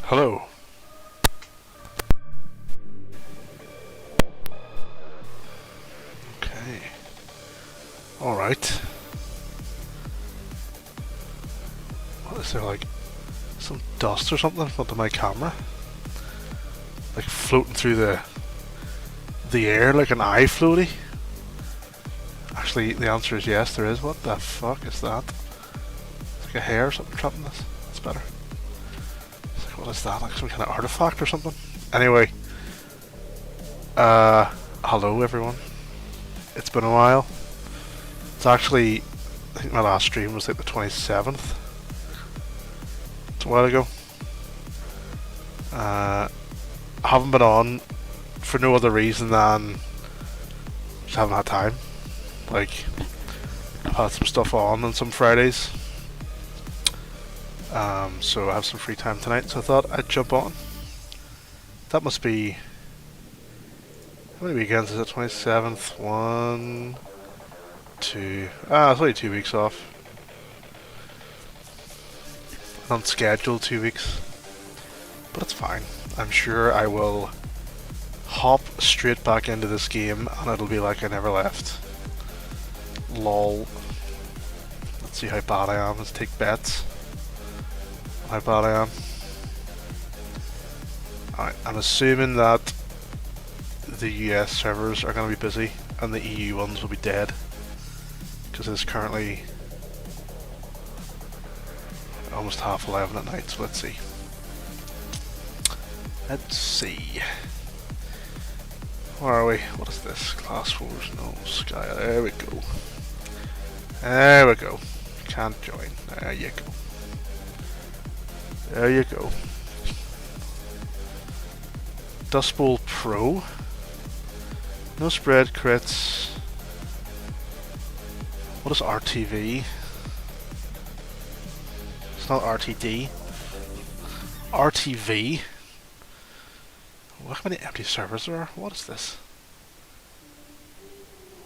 Hello. Okay. Alright. What is there, like some dust or something onto my camera? Like floating through the air like an eye floaty? Actually, the answer is yes, there is. What the fuck is that? It's like a hair or something trapped in this. That's better. It's like, what is that? Like some kind of artifact or something? Anyway. Hello everyone. It's been a while. It's actually, I think my last stream was like the 27th. It's a while ago. I haven't been on for no other reason than just haven't had time. Like, I've had some stuff on some Fridays. So I have some free time tonight, so I thought I'd jump on. That must be... How many weekends is it? 27th? 1, 2... it's only 2 weeks off. Unscheduled 2 weeks. But it's fine. I'm sure I will hop straight back into this game and it'll be like I never left. Lol. Let's see how bad I am. Let's take bets on how bad I am. Alright, I'm assuming that the US servers are going to be busy and the EU ones will be dead because it's currently almost 11:30 at night, so let's see. Let's see. Where are we? What is this? Class Wars? No, Sky. There we go. There we go. Can't join. There you go. There you go. Dust Bowl Pro. No spread crits. What is RTV? It's not RTD. RTV. Look how many empty servers there are. What is this?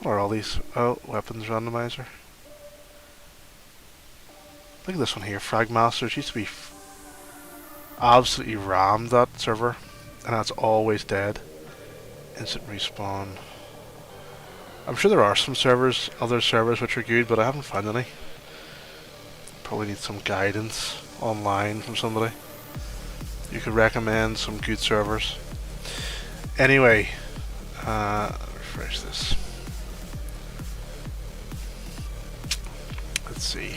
What are all these? Oh, weapons randomizer. Look at this one here. Fragmasters used to be absolutely rammed, that server, and that's always dead. Instant respawn. I'm sure there are some servers, other servers which are good, but I haven't found any. Probably need some guidance online from somebody. You could recommend some good servers. Anyway, refresh this. Let's see.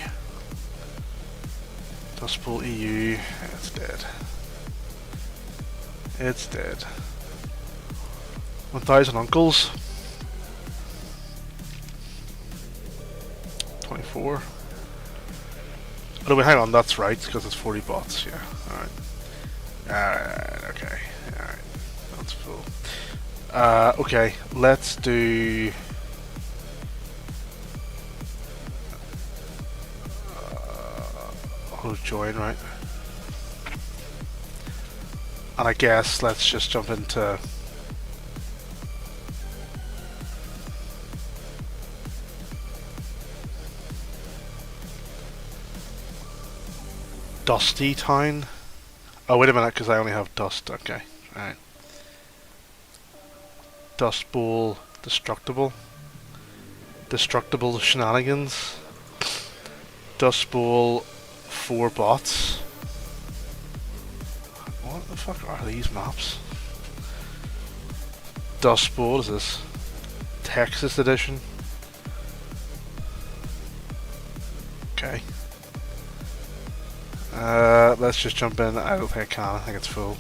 Dust Bowl EU, it's dead. It's dead. 1000 uncles. 24. Oh wait, hang on, that's right, because it's 40 bots, yeah. Alright. Alright, okay. Alright. That's full. Okay, let's do... I'll join, right? And I guess let's just jump into... Dusty Town. Oh wait a minute, because I only have dust. Okay, alright. Dust Bowl Destructible. Destructible Shenanigans. Dust Bowl 4 bots. What the fuck are these maps? Dust Bowl, is this? Texas edition. Okay. Let's just jump in. I don't think I can. I think it's full.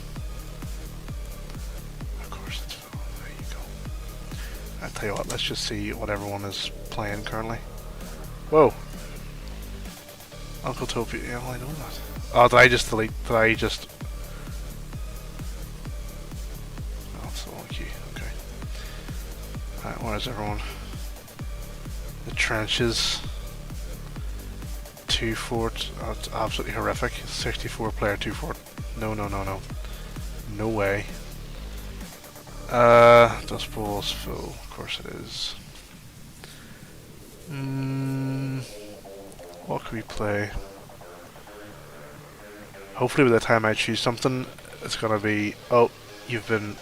Of course it's full. There you go. I tell you what, let's just see what everyone is playing currently. Whoa. Uncle Topia. Yeah, well, I know that. Oh, did I just delete? Did I just... Oh, it's the wrong key. Okay. Alright, where is everyone? The trenches. 2 fort. Oh, it's absolutely horrific. 64 player 2 fort. No, no, no, no. No way. Dust Bowl's full. Of course it is. What can we play? hopefully by the time I choose something, it's gonna be, oh, you've been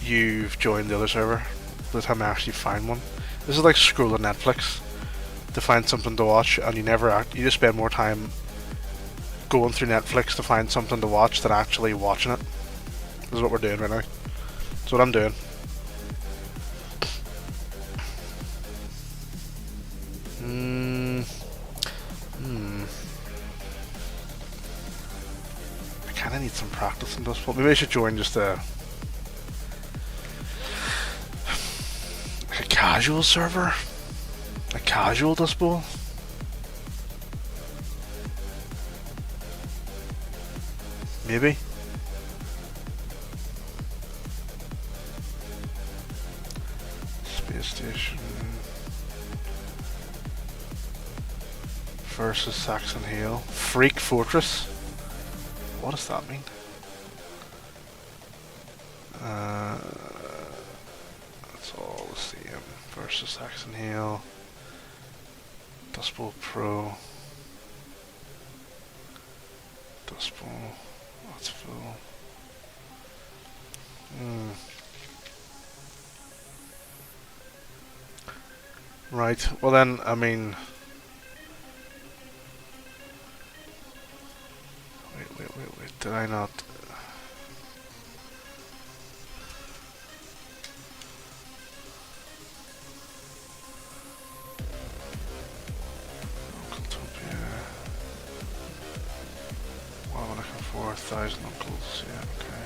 you've joined the other server. By the time I actually find one, this is like scrolling Netflix to find something to watch, and you just spend more time going through Netflix to find something to watch than actually watching it. This is what we're doing right now. That's what I'm doing. I kinda need some practice in this, but maybe I should join just a casual server? A casual Dust Bowl? Maybe? Space Station versus Saxon Hill. Freak Fortress? What does that mean? It's all the same. Versus Saxon Hill. Dust Bowl Pro. Dust Bowl. That's full. Right, well then, I mean... Wait, did I not... What am I looking for? 1,000 Uncles, yeah, okay.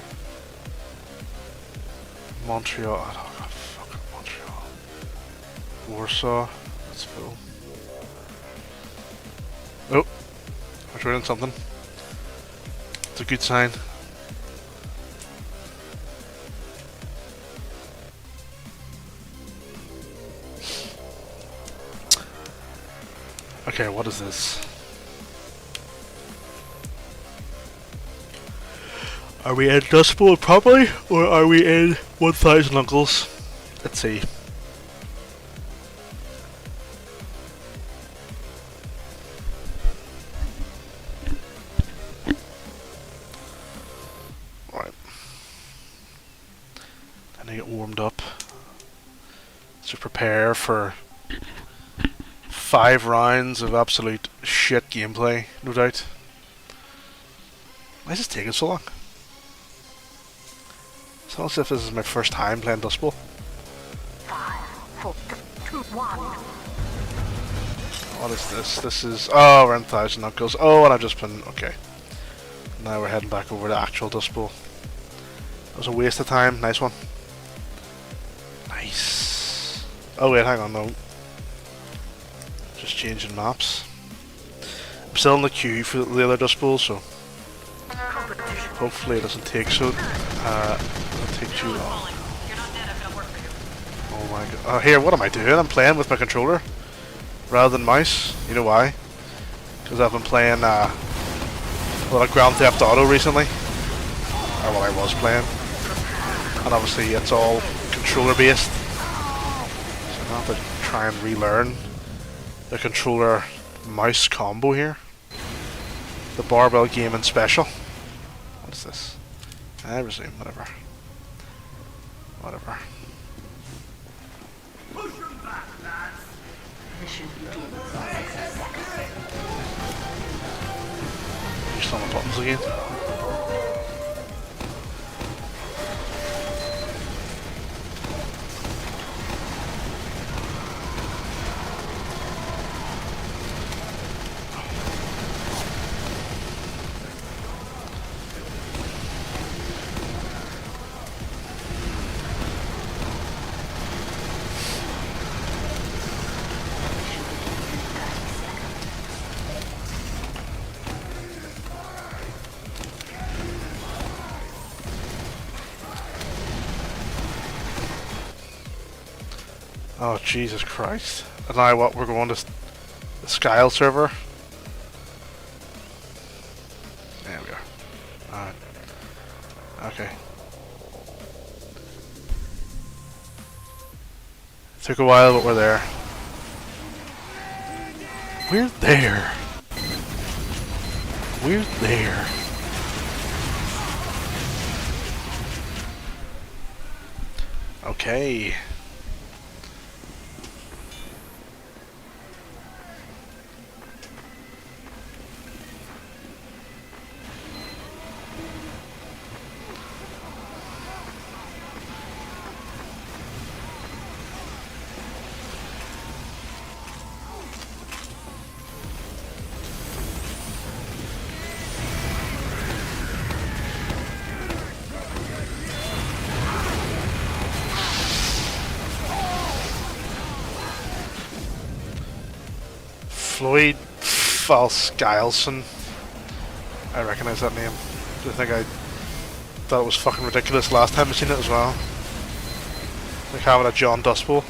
Montreal, oh god, fucking Montreal. Warsaw, that's full. Oh, we're trading something. It's a good sign. Okay, what is this? Are we in Dust Bowl properly, or are we in 1,000 Uncles? Let's see. Right. Time to get warmed up. To prepare for 5 rounds of absolute shit gameplay, no doubt. Why is this taking so long? It's almost as if this is my first time playing Dust Bowl. 5, 4, 2, 1. What is this? This is... Oh, we're in 1,000 Uncles. Oh, and I've just been... Okay. Now we're heading back over to actual Dust Bowl. That was a waste of time. Nice one. Nice. Oh wait, hang on, no. Just changing maps. I'm still in the queue for the other Dust Bowl, so... Hopefully it doesn't take too long. Oh my god. Oh, here, what am I doing? I'm playing with my controller rather than mouse. You know why? Because I've been playing a lot of Grand Theft Auto recently. Or what I was playing. And obviously it's all controller based. So I have to try and relearn the controller mouse combo here. The Barbell Gaming Special. What is this? I resume, whatever. Whatever. You still on the buttons again? Oh, Jesus Christ. And now what, we're going to the Skyle server? There we are. Alright. Okay. Took a while, but we're there. We're there. We're there. Okay. Floyd Falskylson. I recognise that name. I think I thought it was fucking ridiculous last time I seen it as well. Like having a John Dustbowl.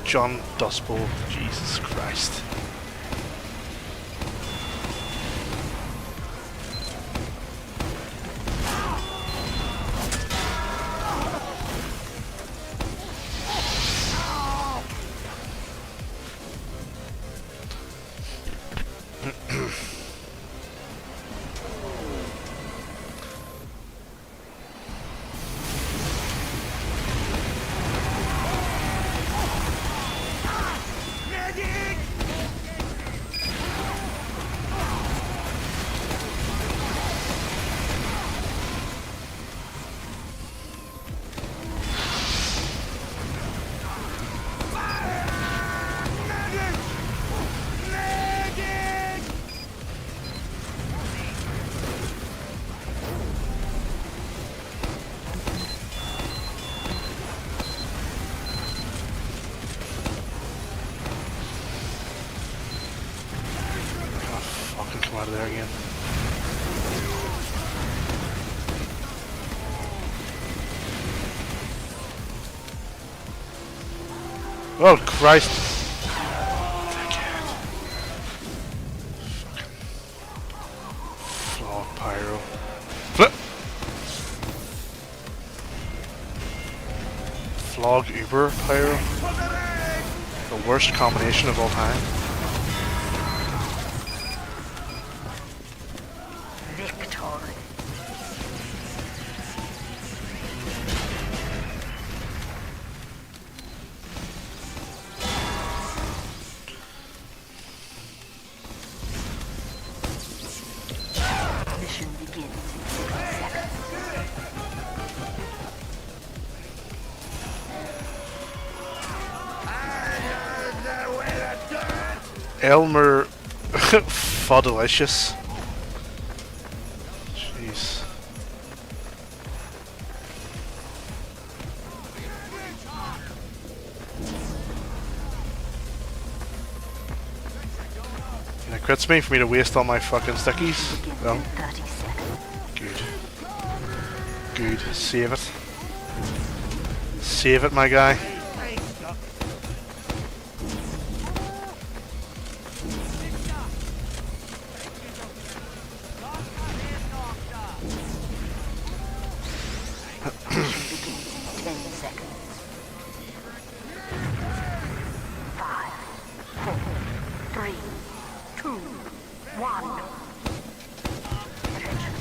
John Dustbowl. Jesus Christ. Come out of there again. Oh Christ! Dickhead. Fucking flog pyro. Flip. Flog Uber pyro. The worst combination of all time. Mission begins in 60 seconds. Elmer Foddelicious. Jeez. And it crits me for me to waste all my fucking stickies. Well, 30 seconds. good. Good. Save it. Save it, my guy. Mission begins in 10 seconds. 5, 4, 3, 2, 1. Attention.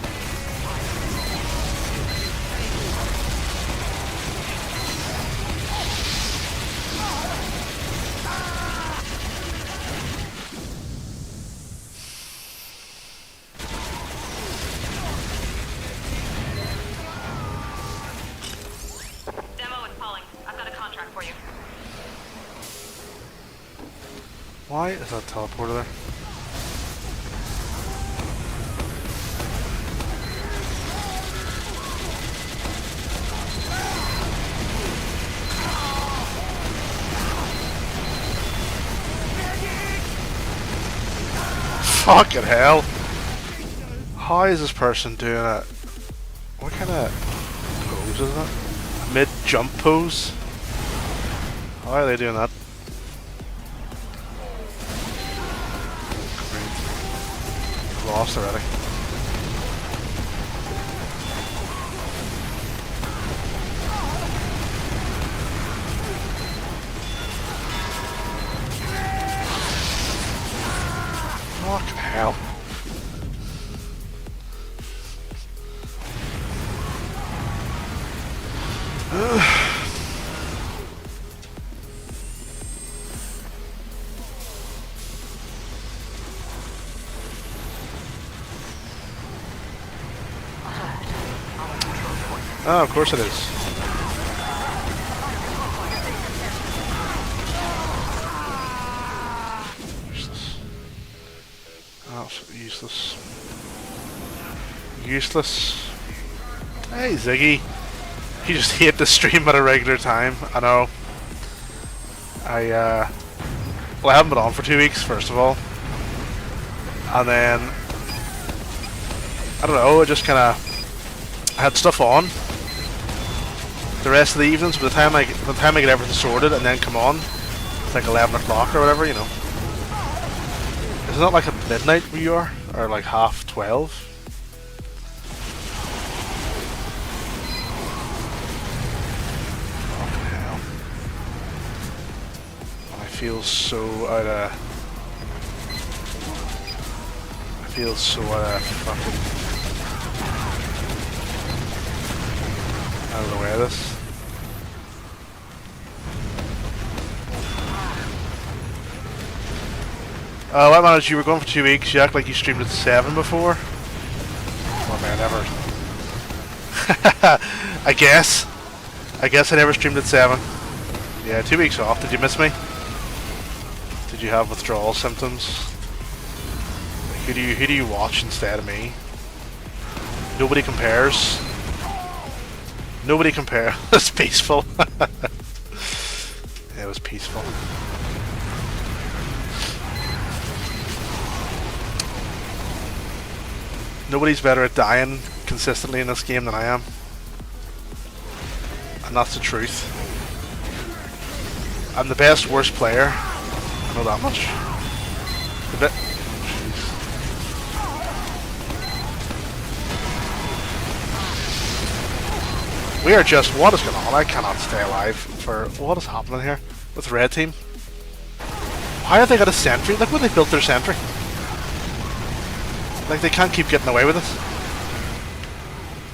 Demo is calling. I've got a contract for you. Why is that teleporter there? Fucking hell! How is this person doing it? What kind of pose is that? Mid-jump pose? How are they doing that? Great. Lost already. Fucking hell. Oh, of course it is. Useless. Absolutely useless. Useless. Hey, Ziggy. You just hate the stream at a regular time. I know. Well, I haven't been on for 2 weeks, first of all. And then, I don't know, I just kind of had stuff on the rest of the evenings. By the time I get everything sorted and then come on, it's like 11 o'clock or whatever, you know. Is it not like at midnight where you are? Or like 12:30? Fucking hell. I feel so out of... I feel so out of fucking... out of the way of this. What managed you were going for 2 weeks, you act like you streamed at 7 before? Oh man, never. I guess I never streamed at 7. Yeah, 2 weeks off. Did you miss me? Did you have withdrawal symptoms? Who do you watch instead of me? Nobody compares. Nobody compares. It's peaceful. It was peaceful. Nobody's better at dying consistently in this game than I am. And that's the truth. I'm the best worst player. I know that much. We are just... What is going on? I cannot stay alive for... What is happening here with the red team? Why have they got a sentry? Look where they built their sentry. Like, they can't keep getting away with it.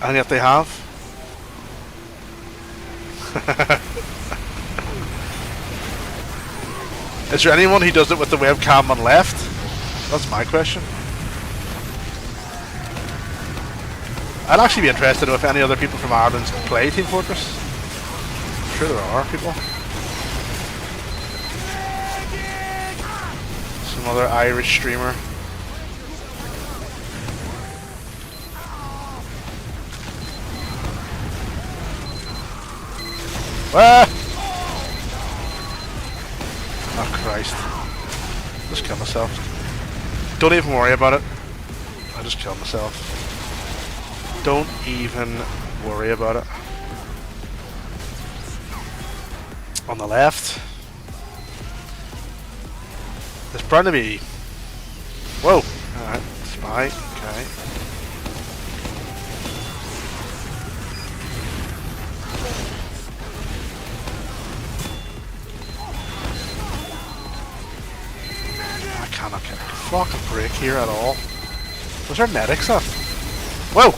And yet they have. Is there anyone who does it with the webcam on left? That's my question. I'd actually be interested to know if any other people from Ireland play Team Fortress. I'm sure there are people. Some other Irish streamer. Ah! Oh Christ. Just kill myself. Don't even worry about it. I just killed myself. Don't even worry about it. On the left. There's bound to be... Whoa! Alright, spy. Okay. I cannot get a fucking break here at all. Was there medics up? Whoa!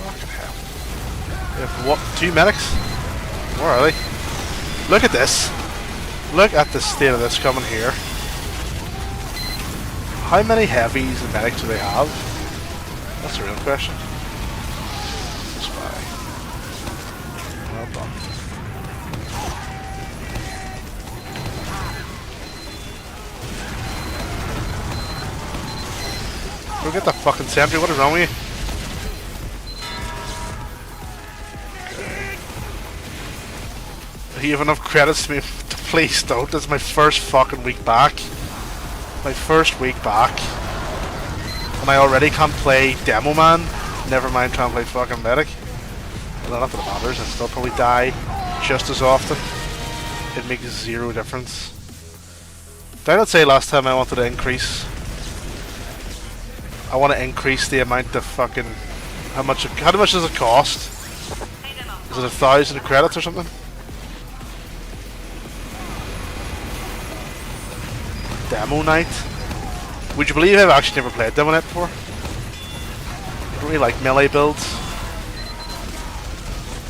Fucking hell. We have what? 2 medics? Where are they? Look at this. Look at the state of this coming here. How many heavies and medics do they have? That's a real question. Spy. Well done. Go get the fucking sentry, what is wrong with you? Okay. You have enough credits to me to please don't. This is my first fucking week back. My first week back. And I already can't play Demo Man. Never mind trying to play fucking Medic. Well, not that it matters, I still probably die just as often. It makes 0 difference. Did I not say last time I wanted to increase? I want to increase the amount of fucking... How much does it cost? Is it 1,000 credits or something? Demo night? Would you believe I've actually never played Demo Knight before? I don't really like melee builds.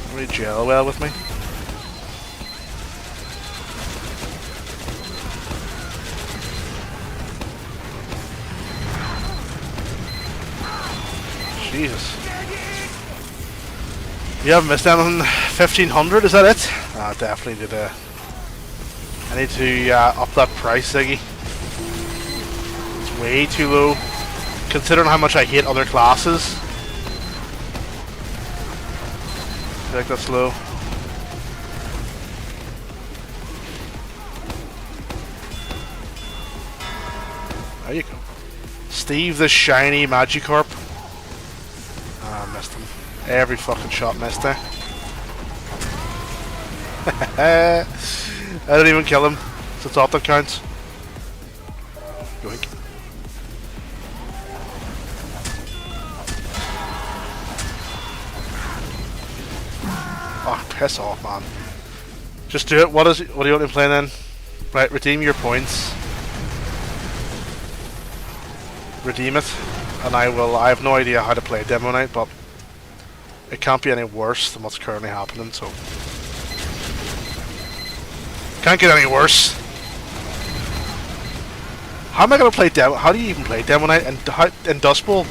Don't really gel well with me. Jesus. You haven't missed anything. 1500, is that it? Ah, definitely did. I need to up that price, Ziggy. It's way too low, considering how much I hate other classes. I think that's low. There you go. Steve the Shiny Magikarp. Ah, I missed him. Every fucking shot missed there. I didn't even kill him. So it's all that counts. Yoink. Oh, piss off, man. Just do it. What do you want to play then? Right, redeem your points. Redeem it. And I have no idea how to play Demo Knight, but it can't be any worse than what's currently happening, so can't get any worse. How am I gonna play Demo? How do you even play Demo Knight in Dust Bowl?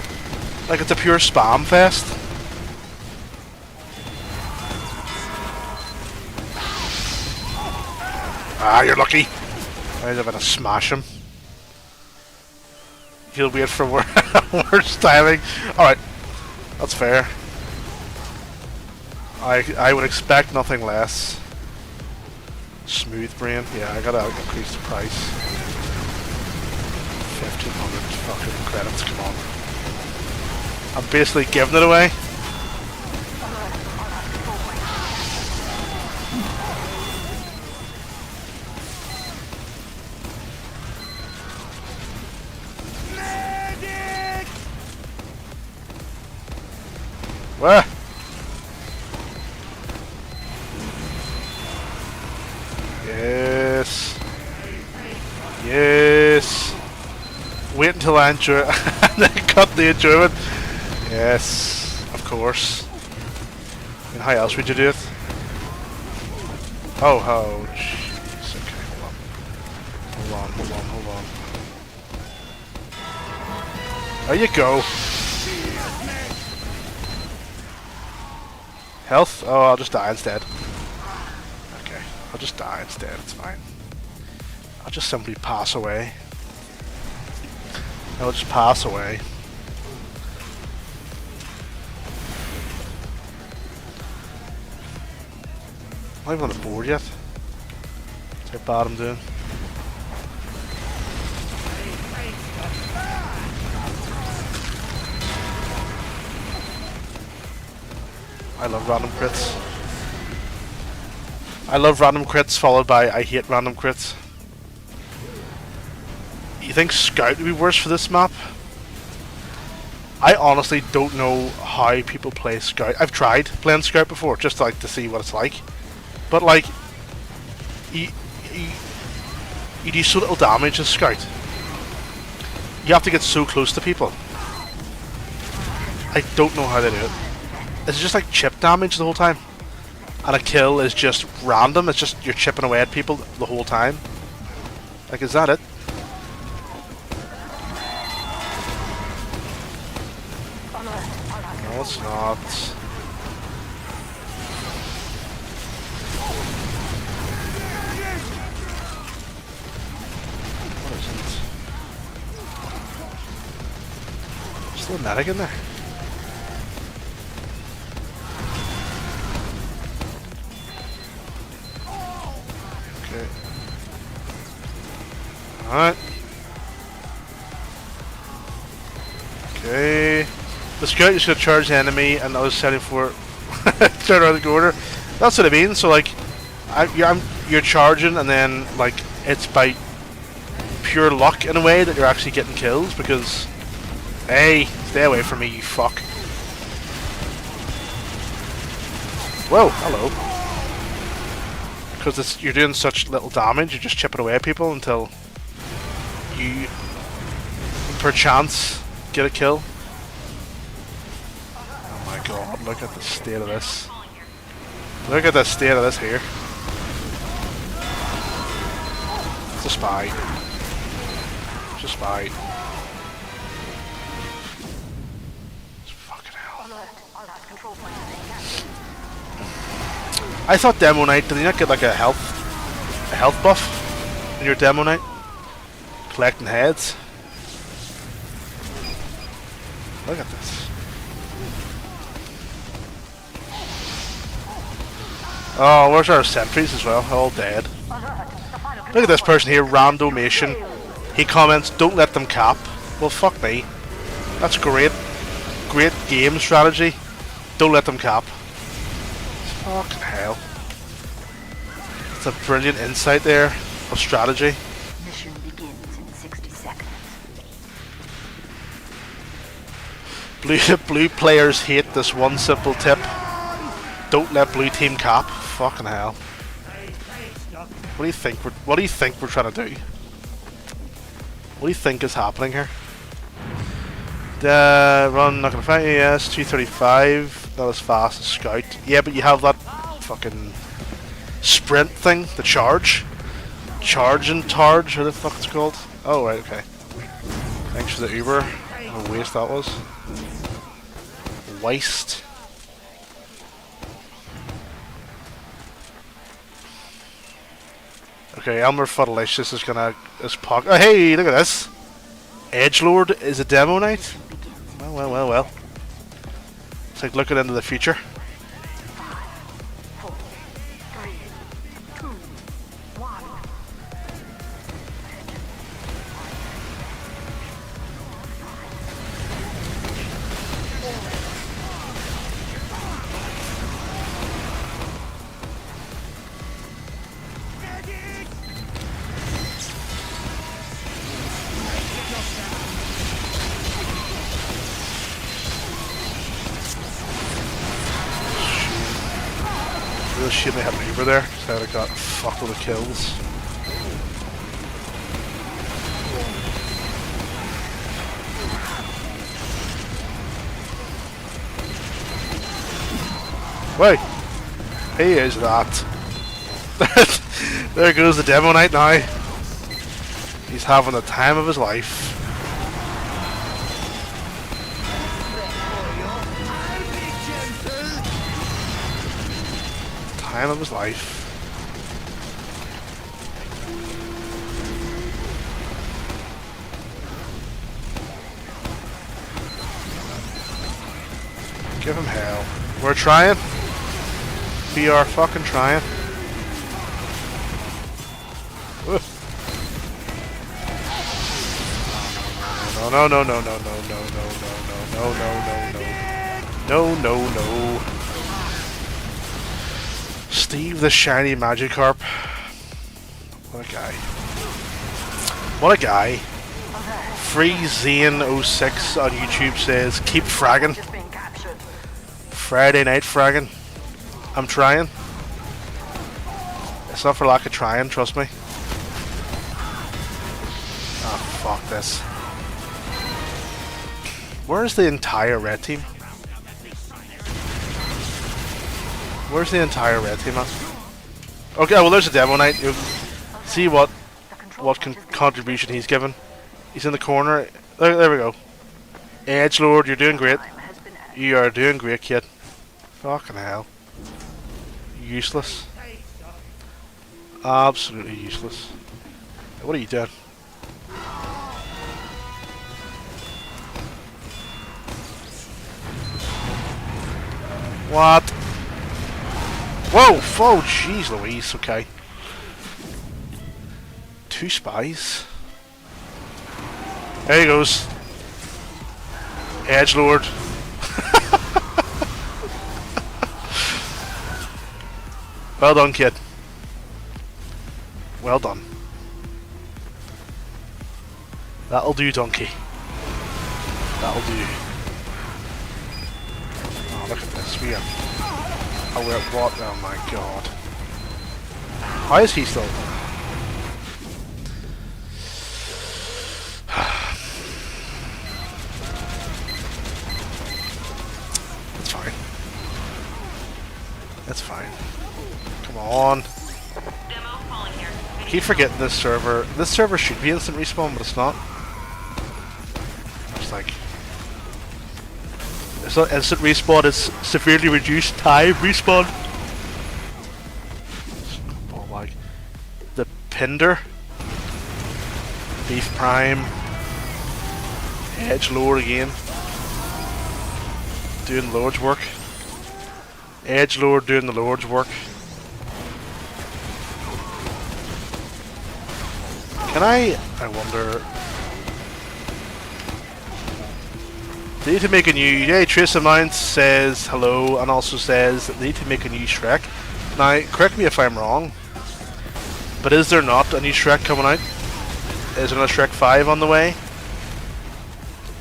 Like it's a pure spam fest. Ah, you're lucky. I'm gonna smash him. He'll wait for worse timing. Alright, that's fair. I would expect nothing less. Smooth brain. Yeah, I gotta increase the price. 1500 fucking credits, come on. I'm basically giving it away. Where? Yes. Yes. Wait until I enjoy it and then cut the enjoyment. Yes, of course. I mean, how else would you do it? Oh, jeez. Okay, hold on. There you go. Health? Oh, I'll just die instead. Okay, I'll just die instead, it's fine. I'll just simply pass away. I'll just pass away. I'm not even on the board yet. That's how bad I'm doing. I love random crits. I love random crits followed by I hate random crits. You think Scout would be worse for this map? I honestly don't know how people play Scout. I've tried playing Scout before just to see what it's like. But like, you do so little damage as Scout. You have to get so close to people. I don't know how they do it. It's just like chip damage the whole time. And a kill is just random, it's just you're chipping away at people the whole time. Like, is that it? No, it's not. What is it? Still a medic in there? Alright. Okay. The Scout is going to charge the enemy and I was setting for turn around the corner. That's what I mean. So like, you're charging and then like it's by pure luck in a way that you're actually getting kills because, hey, stay away from me, you fuck. Whoa, hello. Because you're doing such little damage, you're just chipping away at people until you perchance get a kill. Oh my god, look at the state of this. Look at the state of this here. It's a spy. It's a spy. It's fucking hell. Alert control point is I thought Demo Knight, did he not get like a health buff in your Demo Knight? Collecting heads. Look at this. Oh, where's our sentries as well? All dead. Look at this person here, Randomation. He comments, don't let them cap. Well, fuck me. That's great. Great game strategy. Don't let them cap. Fucking hell. It's a brilliant insight there of strategy. Mission begins in 60 seconds. Blue players hate this one simple tip. Don't let blue team cap. Fucking hell. What do you think we're trying to do? What do you think is happening here? Run, not gonna fight you, yes, 235, not as fast as Scout. Yeah, but you have that fucking sprint thing, the charge. Charge and Targe, or the fuck it's called. Oh, right, okay. Thanks for the Uber. What a waste that was. Waste. Okay, Elmer Fuddalicious is gonna... Oh, hey, look at this! Edgelord is a Demo Knight? Well. It's like looking into the future. 5, 4, 3, 2, 1. Real shit they had an Uber there, so I got fucked with the kills. Wait! He is that. There goes the Demo Knight now. He's having the time of his life. Time of his life. Give him hell. We're trying. We are fucking trying. No. Steve the Shiny Magikarp. What a guy. What a guy. FreeZane06 on YouTube says, keep fragging. Just being captured. Friday night fragging. I'm trying. It's not for lack of trying, trust me. Ah, fuck this. Where's the entire red team? Where's the entire red team at? Okay, well there's a Demo Knight. You see what contribution he's given. He's in the corner. There we go. Edgelord, you're doing great. You are doing great, kid. Fucking hell. Useless. Absolutely useless. What are you doing? What? Whoa! Whoa! Jeez Louise, okay. 2 spies. There he goes. Edgelord. Well done, kid. Well done. That'll do, donkey. That'll do. Oh, look at this. We have... Oh, we're at what? Oh my god. Why is he still... It's fine. Come on. Demo calling here. I keep forgetting this server. This server should be instant respawn, but it's not. It's like... It's not instant respawn, it's severely reduced time respawn. Oh, like... The Pinder. Beef Prime. Edge Lord again. Doing Lord's work. Edge Lord doing the Lord's work. Can I wonder... They need to make a new... Yeah, Trace Amount says hello and also says that they need to make a new Shrek. Now, correct me if I'm wrong, but is there not a new Shrek coming out? Is there a Shrek 5 on the way?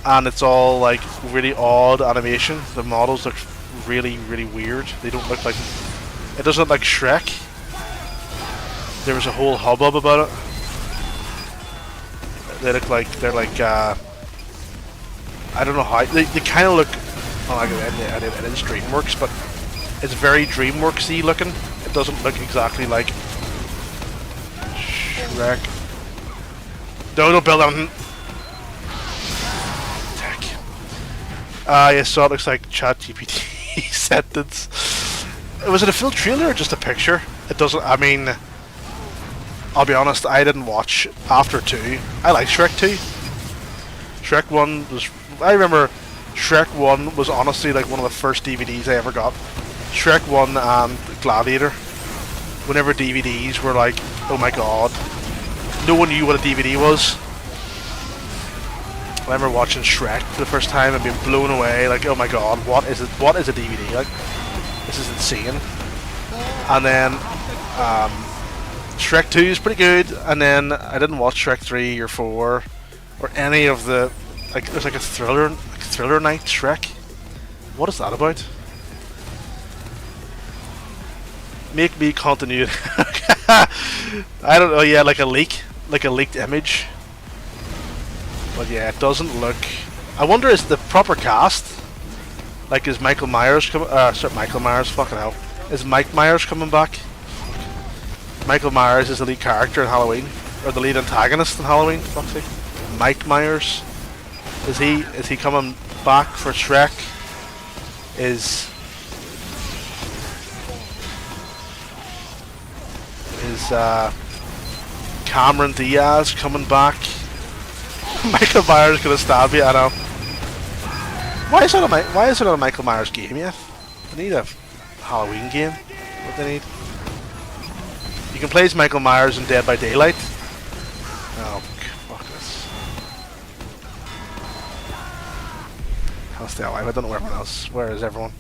And it's all like really odd animation. The models look really, really weird. They don't look like... It doesn't look like Shrek. There was a whole hubbub about it. They look like... They're like... I don't know how... They kind of look... Well, it is DreamWorks, but it's very DreamWorks-y looking. It doesn't look exactly like... Shrek. No, don't build anything. Yeah, so it looks like ChatGPT sentence. Was it a full trailer or just a picture? It doesn't... I mean... I'll be honest, I didn't watch after 2. I like Shrek 2. Shrek 1 was... I remember Shrek 1 was honestly like one of the first DVDs I ever got. Shrek 1 and Gladiator. Whenever DVDs were like, oh my god. No one knew what a DVD was. I remember watching Shrek for the first time and being blown away, like, oh my god, what is it? What is a DVD? Like, this is insane. And then Shrek 2 is pretty good, and then I didn't watch Shrek 3 or 4 or any of the... Like, there's like a thriller night Shrek. What is that about? Make me continue. I don't know. Yeah, like a leaked image. But yeah, it doesn't look... I wonder, is the proper cast? Like, is Michael Myers coming... sorry, Michael Myers, fucking hell. Is Mike Myers coming back? Michael Myers is the lead character in Halloween. Or the lead antagonist in Halloween, fuck's sake. Mike Myers. Is he coming back for Shrek? Is Cameron Diaz coming back? Michael Myers gonna stab you, I know. Why is there not a Michael Myers game yet? They need a Halloween game. What they need? You can play as Michael Myers in Dead by Daylight. Oh, fuck this. I'll stay alive. I don't know where everyone else. Where is everyone?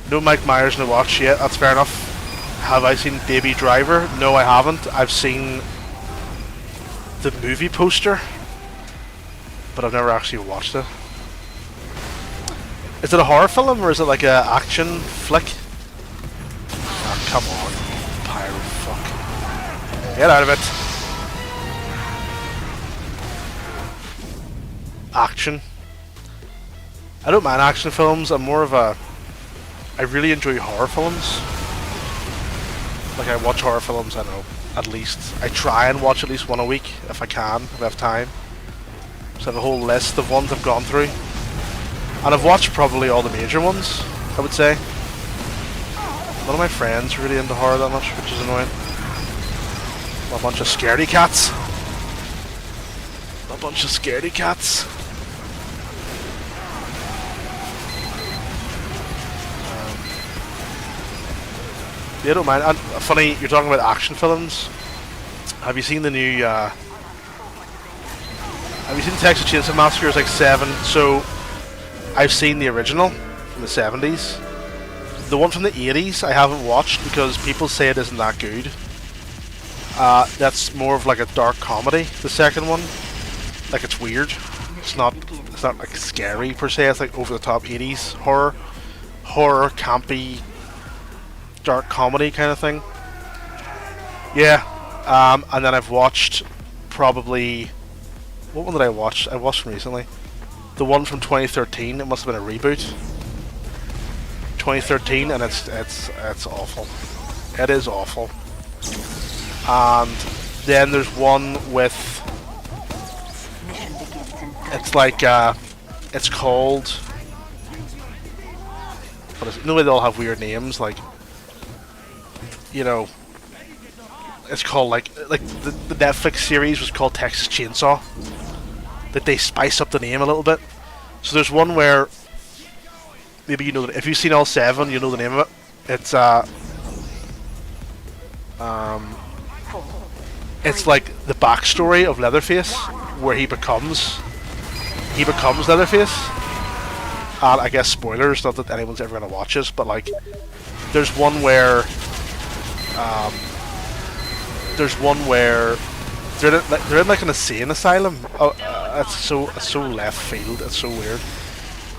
No Mike Myers, no watch yet. That's fair enough. Have I seen Baby Driver? No, I haven't. I've seen the movie poster, but I've never actually watched it. Is it a horror film or is it like a action flick? Oh, come on, pyro fuck. Get out of it. Action. I don't mind action films. I'm more of a... I really enjoy horror films. Like, I watch horror films, I don't know, at least. I try and watch at least one a week, if I can, if I have time. So I have a whole list of ones I've gone through. And I've watched probably all the major ones, I would say. None of my friends are really into horror that much, which is annoying. A bunch of scaredy cats. A bunch of scaredy cats. Yeah, I don't mind. And funny, you're talking about action films. Have you seen the new... have you seen Texas Chainsaw Massacre? It's like 7. So, I've seen the original from the 70s. The one from the 80s I haven't watched because people say it isn't that good. That's more of like a dark comedy, the second one. Like, it's weird. It's not like scary per se. It's like over the top 80s horror. Horror, campy, dark comedy kind of thing. Yeah. And then I've watched probably... What one did I watch? I watched recently. The one from 2013. It must have been a reboot. 2013, and it's awful. It is awful. And then there's one with, Mission begins in 30 it's like it's called, what is it? No, they all have weird names, like, you know, it's called like the Netflix series was called Texas Chainsaw. That they spice up the name a little bit. So there's one where maybe you know that if you've seen all 7, you know the name of it. It's it's like the backstory of Leatherface, where he becomes Leatherface. And I guess spoilers, not that anyone's ever gonna watch this, but like there's one where they're in like an insane asylum. Oh, it's so left field. It's so weird.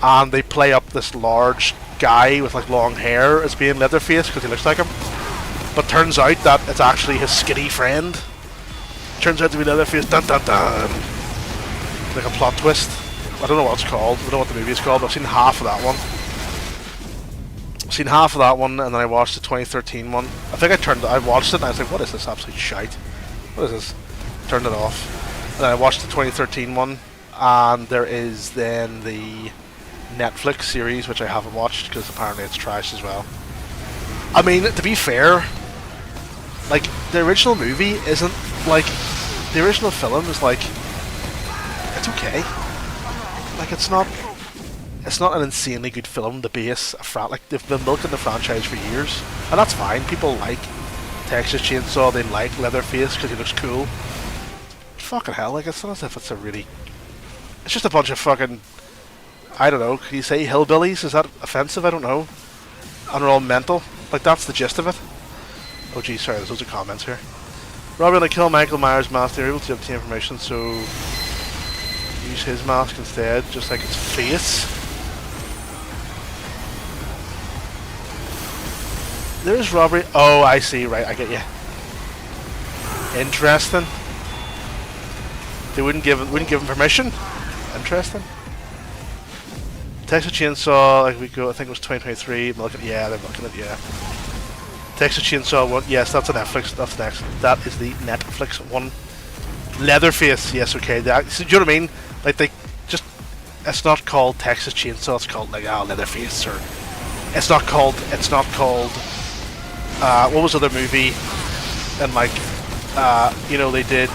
And they play up this large guy with like long hair as being Leatherface because he looks like him. But turns out that it's actually his skinny friend. Turns out to be Leatherface. Dun dun dun. Like a plot twist. I don't know what it's called. I don't know what the movie is called. But I've seen half of that one. And then I watched the 2013 one. I think I watched it and I was like, what is this absolute shite? What is this? Turned it off. And then I watched the 2013 one, and there is then the Netflix series, which I haven't watched because apparently it's trash as well. I mean, to be fair, like, the original movie isn't, like, the original film is like, it's okay. Like, it's not an insanely good film to base like, they've been milking the franchise for years, and that's fine. People like Texas Chainsaw, they like Leatherface because he looks cool. Fucking hell, like, it's not as if it's it's just a bunch of fucking, I don't know, can you say hillbillies? Is that offensive? I don't know. And they're all mental. Like, that's the gist of it. Oh geez, sorry, there's loads of comments here. Robbie, like, kill Michael Myers' mask, they're able to obtain information, so use his mask instead, just like its face. There's robbery. Oh, I see, right, I get you. Interesting. They wouldn't give him permission. Interesting. Texas Chainsaw, like we go, I think it was 2023. Yeah, they're looking at, yeah. Texas Chainsaw 1, yes, that's a Netflix. That's next. That is the Netflix one. Leatherface, yes, okay. So, do you know what I mean? Like, they just, it's not called Texas Chainsaw. It's called like Leatherface, or it's not called. What was the other movie? And like, you know, they did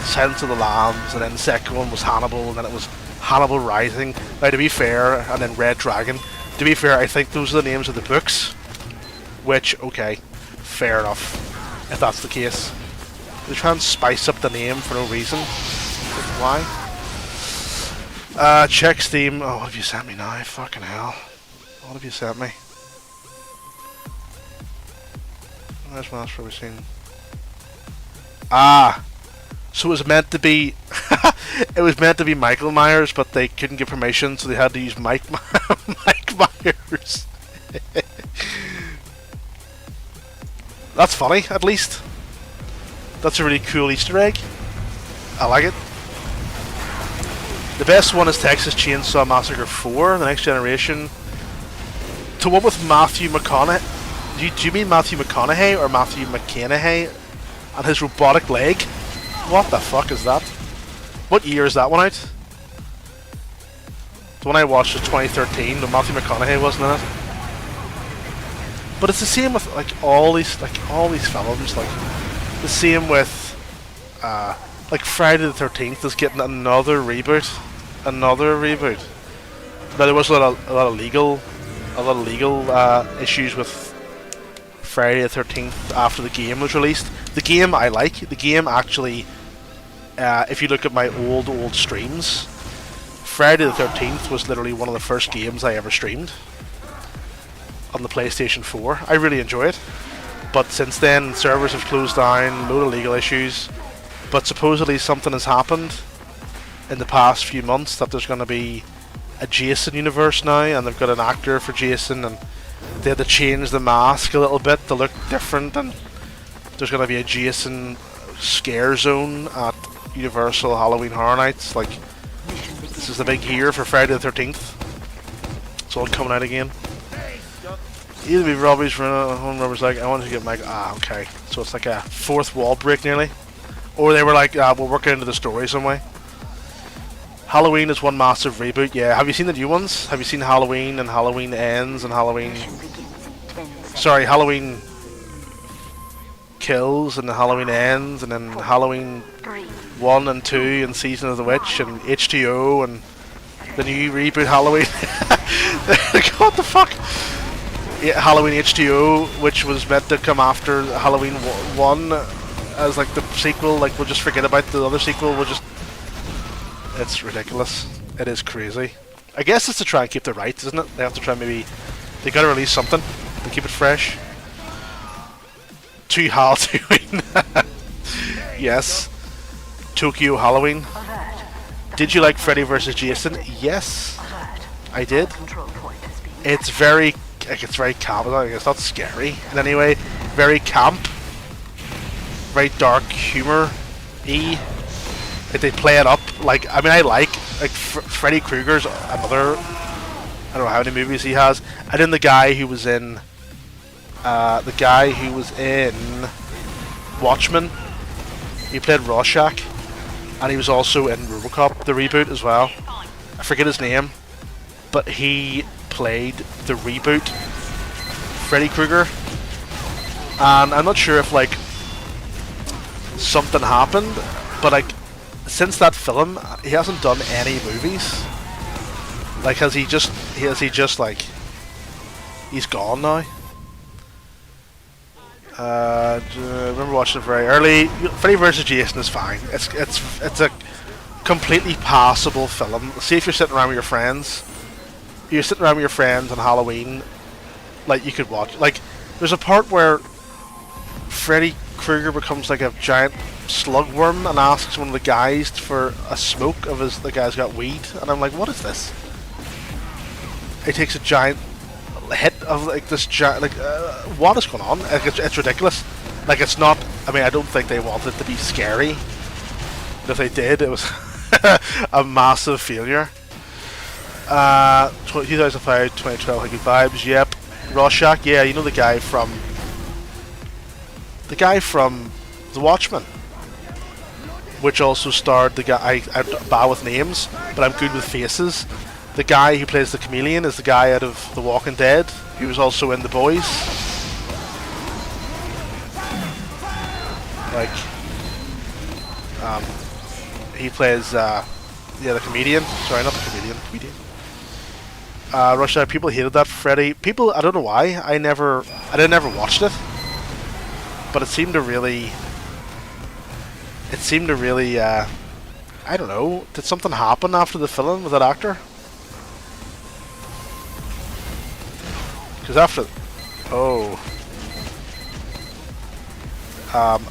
Silence of the Lambs, and then the second one was Hannibal, and then it was Hannibal Rising. Now, to be fair, and then Red Dragon. To be fair, I think those are the names of the books. Which, okay, fair enough, if that's the case. They try and spice up the name for no reason. Why? Check Steam. Oh, what have you sent me now? Fucking hell. What have you sent me? Where's my last probably seen? Ah! So it was meant to be it was meant to be Michael Myers, but they couldn't get permission, so they had to use Mike Myers. That's funny, at least. That's a really cool Easter egg. I like it. The best one is Texas Chainsaw Massacre 4, The Next Generation. To one with Matthew McConaughey. Do you mean Matthew McConaughey or Matthew McConaughey and his robotic leg? What the fuck is that? What year is that one out? The one I watched was 2013, but Matthew McConaughey wasn't in it. But it's the same with like all these films, like the same with like Friday the 13th is getting another reboot. Now there was a lot of legal issues with Friday the 13th after the game was released. The game I like. The game actually, if you look at my old streams, Friday the 13th was literally one of the first games I ever streamed on the PlayStation 4. I really enjoy it. But since then, servers have closed down, load of legal issues. But supposedly something has happened in the past few months that there's going to be a Jason universe now, and they've got an actor for Jason, and they had to change the mask a little bit to look different, and there's going to be a Jason scare zone at Universal Halloween Horror Nights. Like, this is the big year for Friday the 13th. It's all coming out again. Either be Robbie's for home Robbie's like, I wanted to get Mike. Ah, okay. So it's like a fourth wall break nearly. Or they were like, we'll work it into the story some way. Halloween is one massive reboot. Yeah, have you seen the new ones? Have you seen Halloween and Halloween Ends and Halloween... Mission begins in 10 seconds. Sorry, Halloween Kills and Halloween Ends and then Halloween 3, 1 and 2 and Season of the Witch and H2O and the new reboot Halloween. What the fuck? Yeah, Halloween H2O, which was meant to come after Halloween 1 as like the sequel. Like, we'll just forget about the other sequel. We'll just... It's ridiculous. It is crazy. I guess it's to try and keep the rights, isn't it? They have to try maybe... They gotta release something to keep it fresh. To Halloween. Yes. Tokyo Halloween. alert. Did you like Freddy vs. Jason? Yes, Alert. I did. Control point has been It's very... Like, it's very camp. It's not scary in any way. Very camp. Very dark humor-y. Like, they play it up. Like, I mean, I like Freddy Krueger's another... I don't know how many movies he has. And then the guy who was in... Watchmen. He played Rorschach. And he was also in RoboCop, the reboot, as well. Calling. I forget his name. But he played the reboot Freddy Krueger. And I'm not sure if, like, something happened. But, like, since that film, he hasn't done any movies. Like, has he just like, he's gone now? I remember watching it very early. Freddy vs. Jason is fine. It's a completely passable film. See if you're sitting around with your friends. You're sitting around with your friends on Halloween. Like, you could watch. Like, there's a part where Freddy Krueger becomes like a giant slugworm and asks one of the guys for a smoke of his. The guy's got weed, and I'm like, what is this? He takes a giant hit of like this giant. Like, what is going on? Like, it's ridiculous. Like, it's not. I mean, I don't think they wanted it to be scary. But if they did, it was a massive failure. 2005, 2012, had good vibes. Yep. Rorschach, yeah, you know the guy from The Watchmen, which also starred the guy. I'm bad with names, but I'm good with faces. The guy who plays the chameleon is the guy out of The Walking Dead, who was also in The Boys. Like, he plays the comedian. Sorry, not the comedian. Comedian. Russia. People hated that Freddy. People, I don't know why. I never watched it, but it seemed to really. I don't know. Did something happen after the film with that actor? Because after,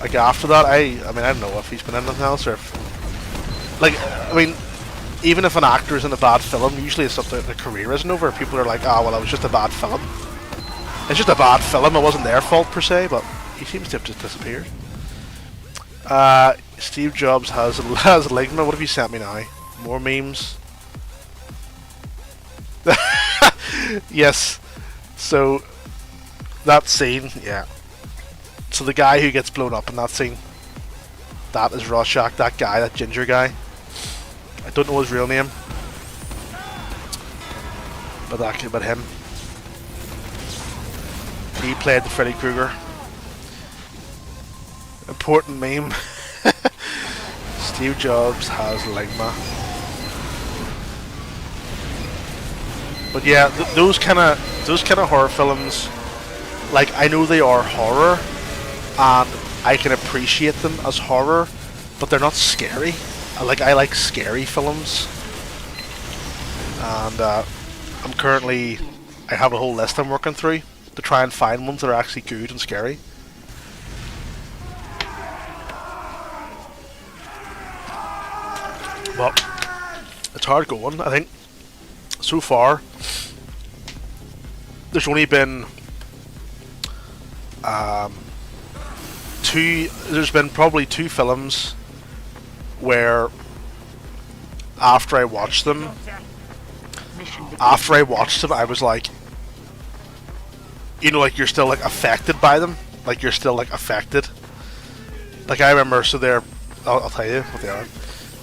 like after that, I mean, I don't know if he's been in anything else or if, like, I mean, even if an actor is in a bad film, usually it's something their career isn't over. People are like, well, it was just a bad film. It's just a bad film. It wasn't their fault per se, but he seems to have just disappeared. Steve Jobs has Ligma. What have you sent me now? More memes. Yes. So that scene, yeah. So the guy who gets blown up in that scene, that is Rorschach. That guy, that ginger guy. I don't know his real name, but him. He played the Freddy Krueger. Important meme. Steve Jobs has Ligma. But yeah, those kind of horror films, like, I know they are horror, and I can appreciate them as horror, but they're not scary. I like scary films, and I have a whole list I'm working through to try and find ones that are actually good and scary. Well, it's hard going. I think so far there's only been there's been probably two films where after I watched them I was like, you know, like you're still like affected by them, like you're still like affected. Like I remember, so they're, I'll tell you what they are.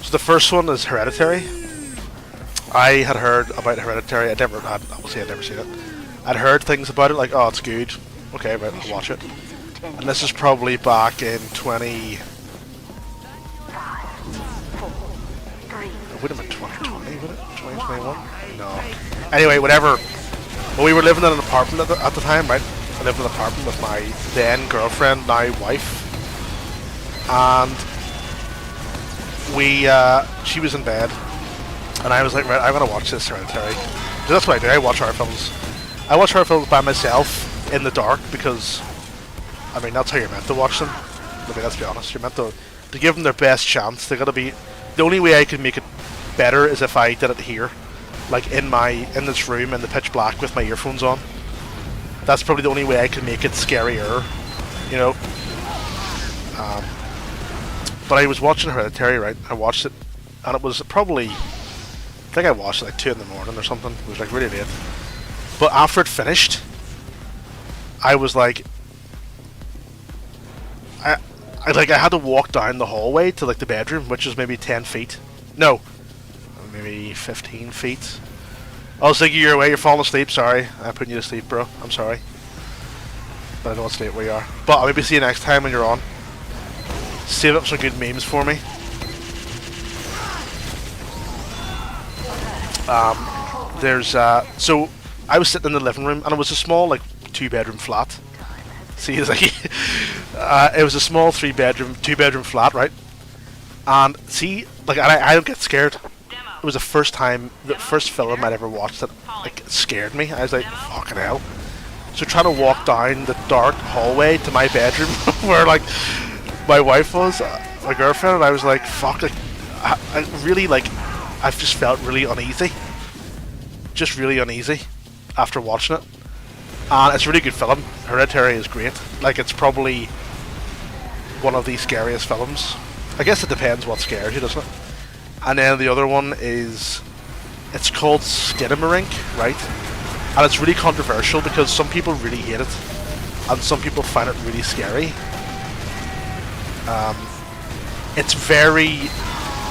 So the first one is Hereditary. I had heard about Hereditary. I'd never seen it. I'd heard things about it, like, oh, it's good. Okay, right, I'll watch it. And this is probably back in 20. It would have been 2020, would it? 2021? No. Anyway, whatever. Well, we were living in an apartment at the time, right? I lived in an apartment with my then girlfriend, now wife. And she was in bed. And I was like, right, I'm going to watch this Hereditary. So that's what I do, I watch horror films. I watch horror films by myself in the dark because, I mean, that's how you're meant to watch them. I mean, let's be honest, you're meant to give them their best chance. They gotta be, the only way I can make it better is if I did it here. Like in this room in the pitch black with my earphones on. That's probably the only way I can make it scarier, you know. But I was watching Hereditary, right? I watched it, and it was probably, I think I watched it like 2 in the morning or something. It was like really late. But after it finished, I was like, I had to walk down the hallway to like the bedroom, which is maybe 10 feet. No, maybe 15 feet. I was thinking you're away, you're falling asleep. Sorry, I'm putting you to sleep, bro. I'm sorry, but I don't want to stay where you are. But I'll maybe see you next time when you're on. Save up some good memes for me. So I was sitting in the living room, and it was a small, like, 2-bedroom flat. See, it's like, it was a small 2-bedroom flat, right? And see, like, I don't get scared. It was the first film I'd ever watched that, like, scared me. I was like, fucking hell. So trying to walk down the dark hallway to my bedroom, where, like, my wife was, my girlfriend, and I was like, fuck, like, I really, like, I've just felt really uneasy. Just really uneasy after watching it. And it's a really good film. Hereditary is great. Like, it's probably one of the scariest films. I guess it depends what scares you, doesn't it? And then the other one is, it's called Skinamarink, right? And it's really controversial because some people really hate it, and some people find it really scary. It's very,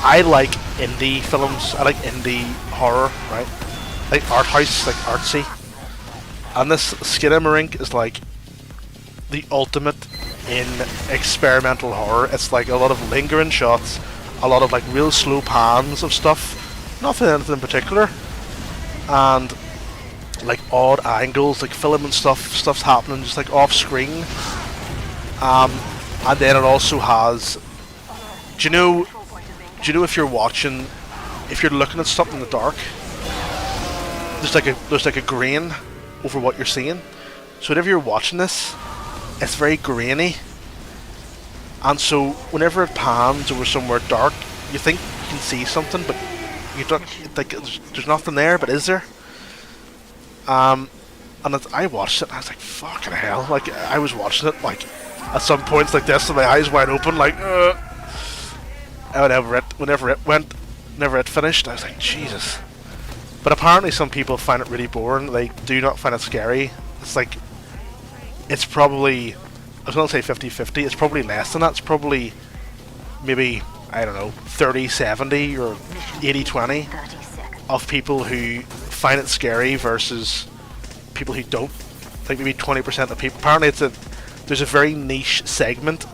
I like indie films. I like indie horror, right? Like art house, like artsy. And this Skinamarink is like the ultimate in experimental horror. It's like a lot of lingering shots, a lot of like real slow pans of stuff, nothing anything in particular, and like odd angles, like film and stuff's happening just like off screen. And then it also has, do you know if you're watching, if you're looking at something in the dark, there's like a grain over what you're seeing. So whenever you're watching this, it's very grainy. And so whenever it pans over somewhere dark, you think you can see something, but you don't, like, there's nothing there, but is there? And I watched it and I was like, fucking hell. Like, I was watching it, like, at some points like this with my eyes wide open, like, and whenever it finished, I was like, Jesus. But apparently some people find it really boring. They do not find it scary. It's like, it's probably, I was going to say 50-50, it's probably less than that. It's probably maybe, I don't know, 30-70 or 80-20 of people who find it scary versus people who don't. Like maybe 20% of people. Apparently there's a very niche segment.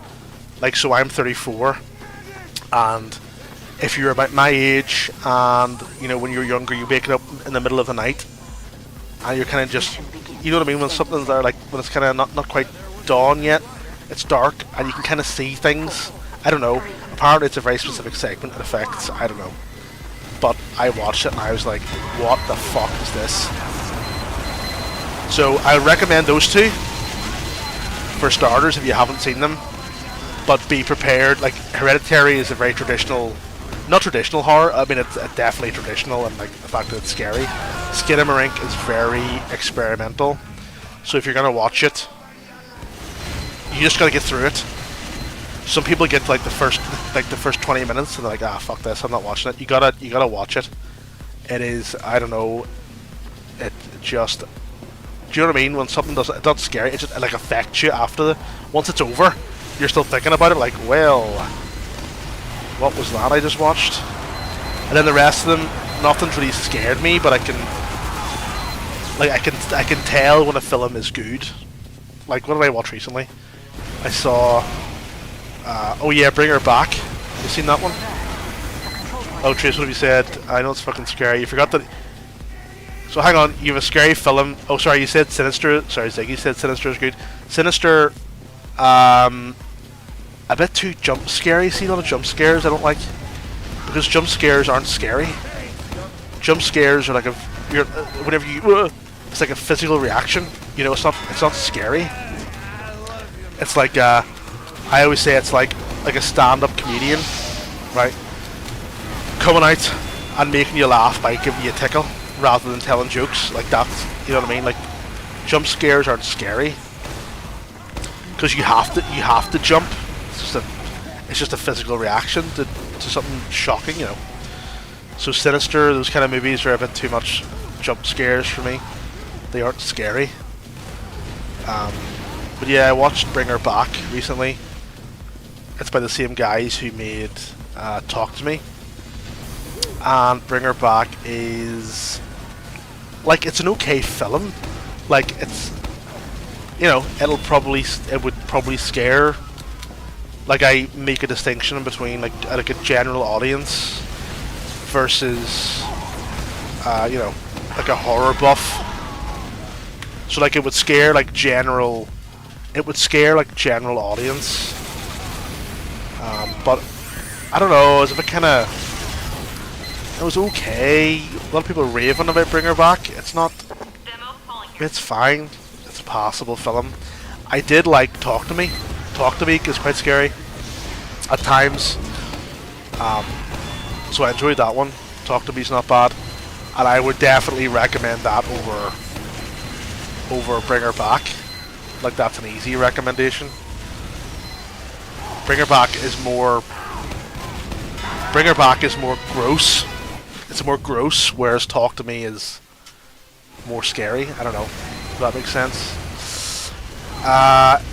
Like, so I'm 34, and if you're about my age, and you know, when you're younger, you wake up in the middle of the night, and you're kind of just, you know what I mean, when something's there, like when it's kind of not quite dawn yet, it's dark, and you can kind of see things. I don't know. Apparently, it's a very specific segment it affects. I don't know. But I watched it and I was like, what the fuck is this? So I recommend those two for starters if you haven't seen them. But be prepared. Like, Hereditary is a very traditional, not traditional horror. I mean, it's definitely traditional, and like the fact that it's scary. Skinamarink is very experimental. So if you're gonna watch it, you just gotta get through it. Some people get like the first 20 minutes and they're like, ah, fuck this, I'm not watching it. You gotta watch it. It is, I don't know, it just Do you know what I mean? When something doesn't, it's not scary. It just like affects you after the. Once it's over, you're still thinking about it. Like, well, what was that I just watched? And then the rest of them, nothing's really scared me. But I can tell when a film is good. Like, what did I watch recently? I saw. Oh yeah, Bring Her Back. You seen that one? Oh, Trace, what have you said? I know it's fucking scary. You forgot that. So hang on, you have a scary film. Oh, sorry, you said Sinister. Sorry, Ziggy said Sinister is good. Sinister, a bit too jump scary. See, a lot of jump scares I don't like, because jump scares aren't scary. Jump scares are like whenever you, it's like a physical reaction. You know, it's not scary. It's like I always say it's like a stand-up comedian, right? Coming out and making you laugh by giving you a tickle, rather than telling jokes. Like that's, you know what I mean? Like, jump scares aren't scary because you have to jump. It's just a physical reaction to something shocking, you know. So Sinister, those kind of movies are a bit too much jump scares for me. They aren't scary. But yeah, I watched Bring Her Back recently. It's by the same guys who made Talk to Me. And Bring Her Back is like, it's an okay film. Like, it's, you know, it would probably scare. Like, I make a distinction between like a general audience versus you know, like a horror buff. So like it would scare like general audience. But I don't know, it was a bit kind of, it was okay. A lot of people are raving about Bring Her Back. It's not. It's fine. It's a passable film. I did like Talk to Me. Talk to Me is quite scary at times. So I enjoyed that one. Talk to Me's not bad, and I would definitely recommend that over Bring Her Back. Like, that's an easy recommendation. Bring Her Back is more gross. It's more gross, whereas Talk to Me is more scary. I don't know if that makes sense.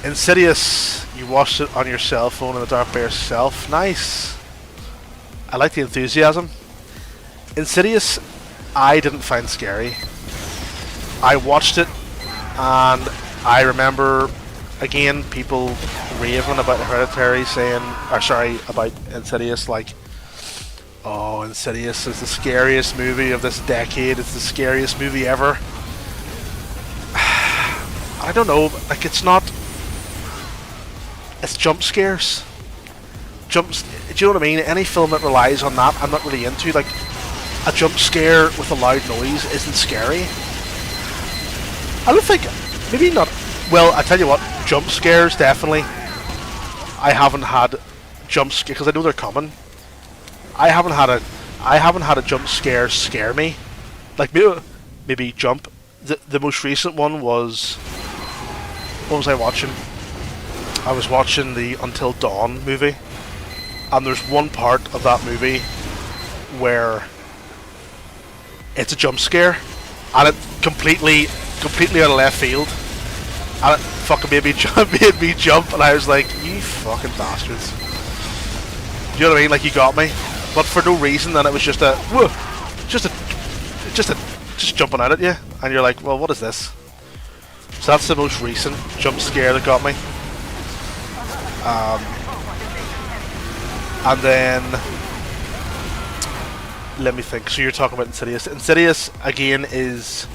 Insidious, you watched it on your cell phone in the dark by yourself. Nice. I like the enthusiasm. Insidious, I didn't find scary. I watched it, and I remember, again, people raving about Hereditary, saying, or sorry, about Insidious, like, oh, Insidious is the scariest movie of this decade. It's the scariest movie ever. I don't know, like, it's not. It's jump scares. Do you know what I mean? Any film that relies on that, I'm not really into. Like, a jump scare with a loud noise isn't scary. I don't think. Maybe not. Well, I tell you what, jump scares definitely. I haven't had jump scare because I know they're coming. I haven't had a jump scare me. Like, maybe jump. The most recent one was, what was I watching? I was watching the Until Dawn movie, and there's one part of that movie where it's a jump scare, and it completely out of left field, and it fucking made me jump, and I was like, you fucking bastards. Do you know what I mean? Like, you got me, but for no reason. Then it was just just jumping out at you, and you're like, well, what is this? So that's the most recent jump scare that got me. And then let me think. So you're talking about Insidious. Insidious again is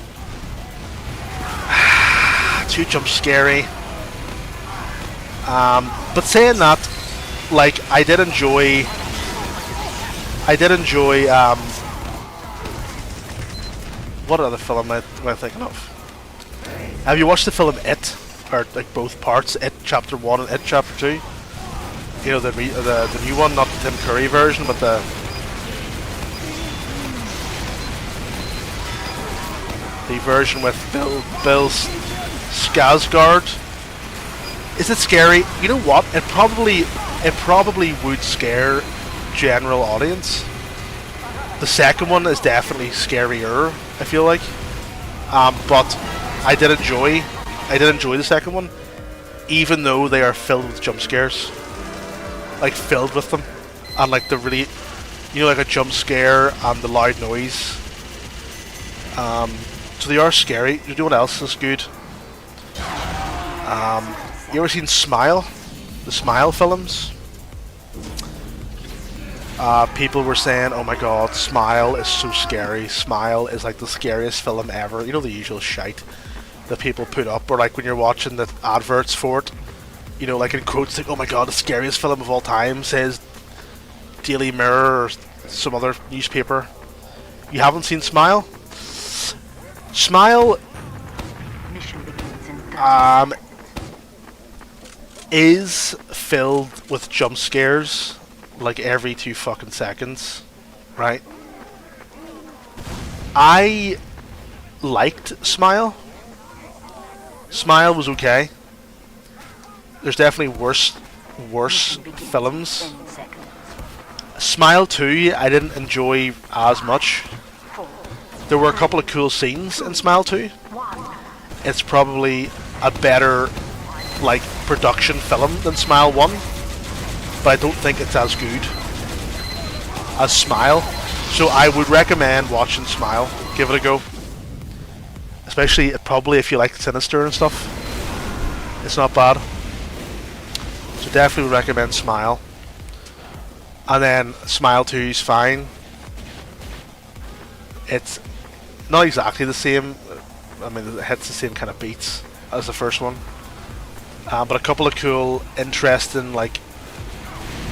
too jump scary. But saying that, like, I did enjoy what other film am I thinking of? Have you watched the film It? Or like both parts, It Chapter 1 and It Chapter 2? You know, the new one, not the Tim Curry version, but the version with Bill Skarsgård. Is it scary? You know what? It probably would scare general audience. The second one is definitely scarier, I feel like. But I did enjoy the second one, even though they are filled with jump scares, like filled with them, and like the really, like a jump scare and the loud noise. So they are scary. You know what else is good? You ever seen Smile? The Smile films? People were saying, oh my god, Smile is so scary. Smile is like the scariest film ever. You know, the usual shite that people put up, or like when you're watching the adverts for it, like in quotes, like, oh my god, the scariest film of all time, says Daily Mirror or some other newspaper. You haven't seen Smile? Smile Mission begins in 30 seconds. is filled with jump scares like every 2 fucking seconds, right? I liked Smile. Smile was okay. There's definitely worse Mission begins in films. 10 seconds. Smile 2 I didn't enjoy as much. 4, There were a couple of cool scenes in Smile 2. 1. It's probably a better like production film than Smile 1, but I don't think it's as good as Smile. So I would recommend watching Smile. Give it a go. Especially probably if you like Sinister and stuff. It's not bad. So definitely would recommend Smile. And then Smile 2 is fine. It's not exactly the same. I mean, it hits the same kind of beats as the first one. But a couple of cool, interesting, like,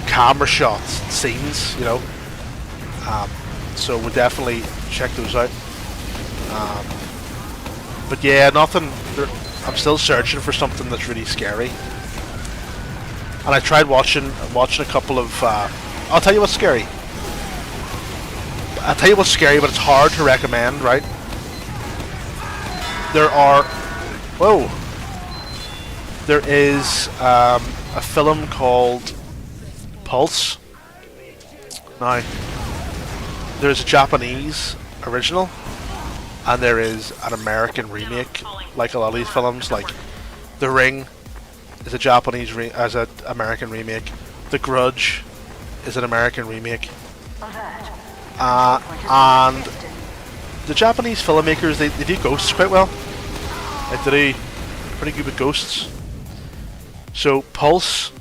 camera shots, scenes, so we'll definitely check those out. But yeah, nothing. I'm still searching for something that's really scary. And I tried watching a couple of. I'll tell you what's scary. I'll tell you what's scary, but it's hard to recommend, right? There is a film called Pulse. Now, there's a Japanese original, and there is an American remake. Like a lot of these films, like The Ring is a Japanese as an American remake. The Grudge is an American remake. Alert. And the Japanese filmmakers, they do ghosts quite well. Like they do pretty good with ghosts. So Pulse,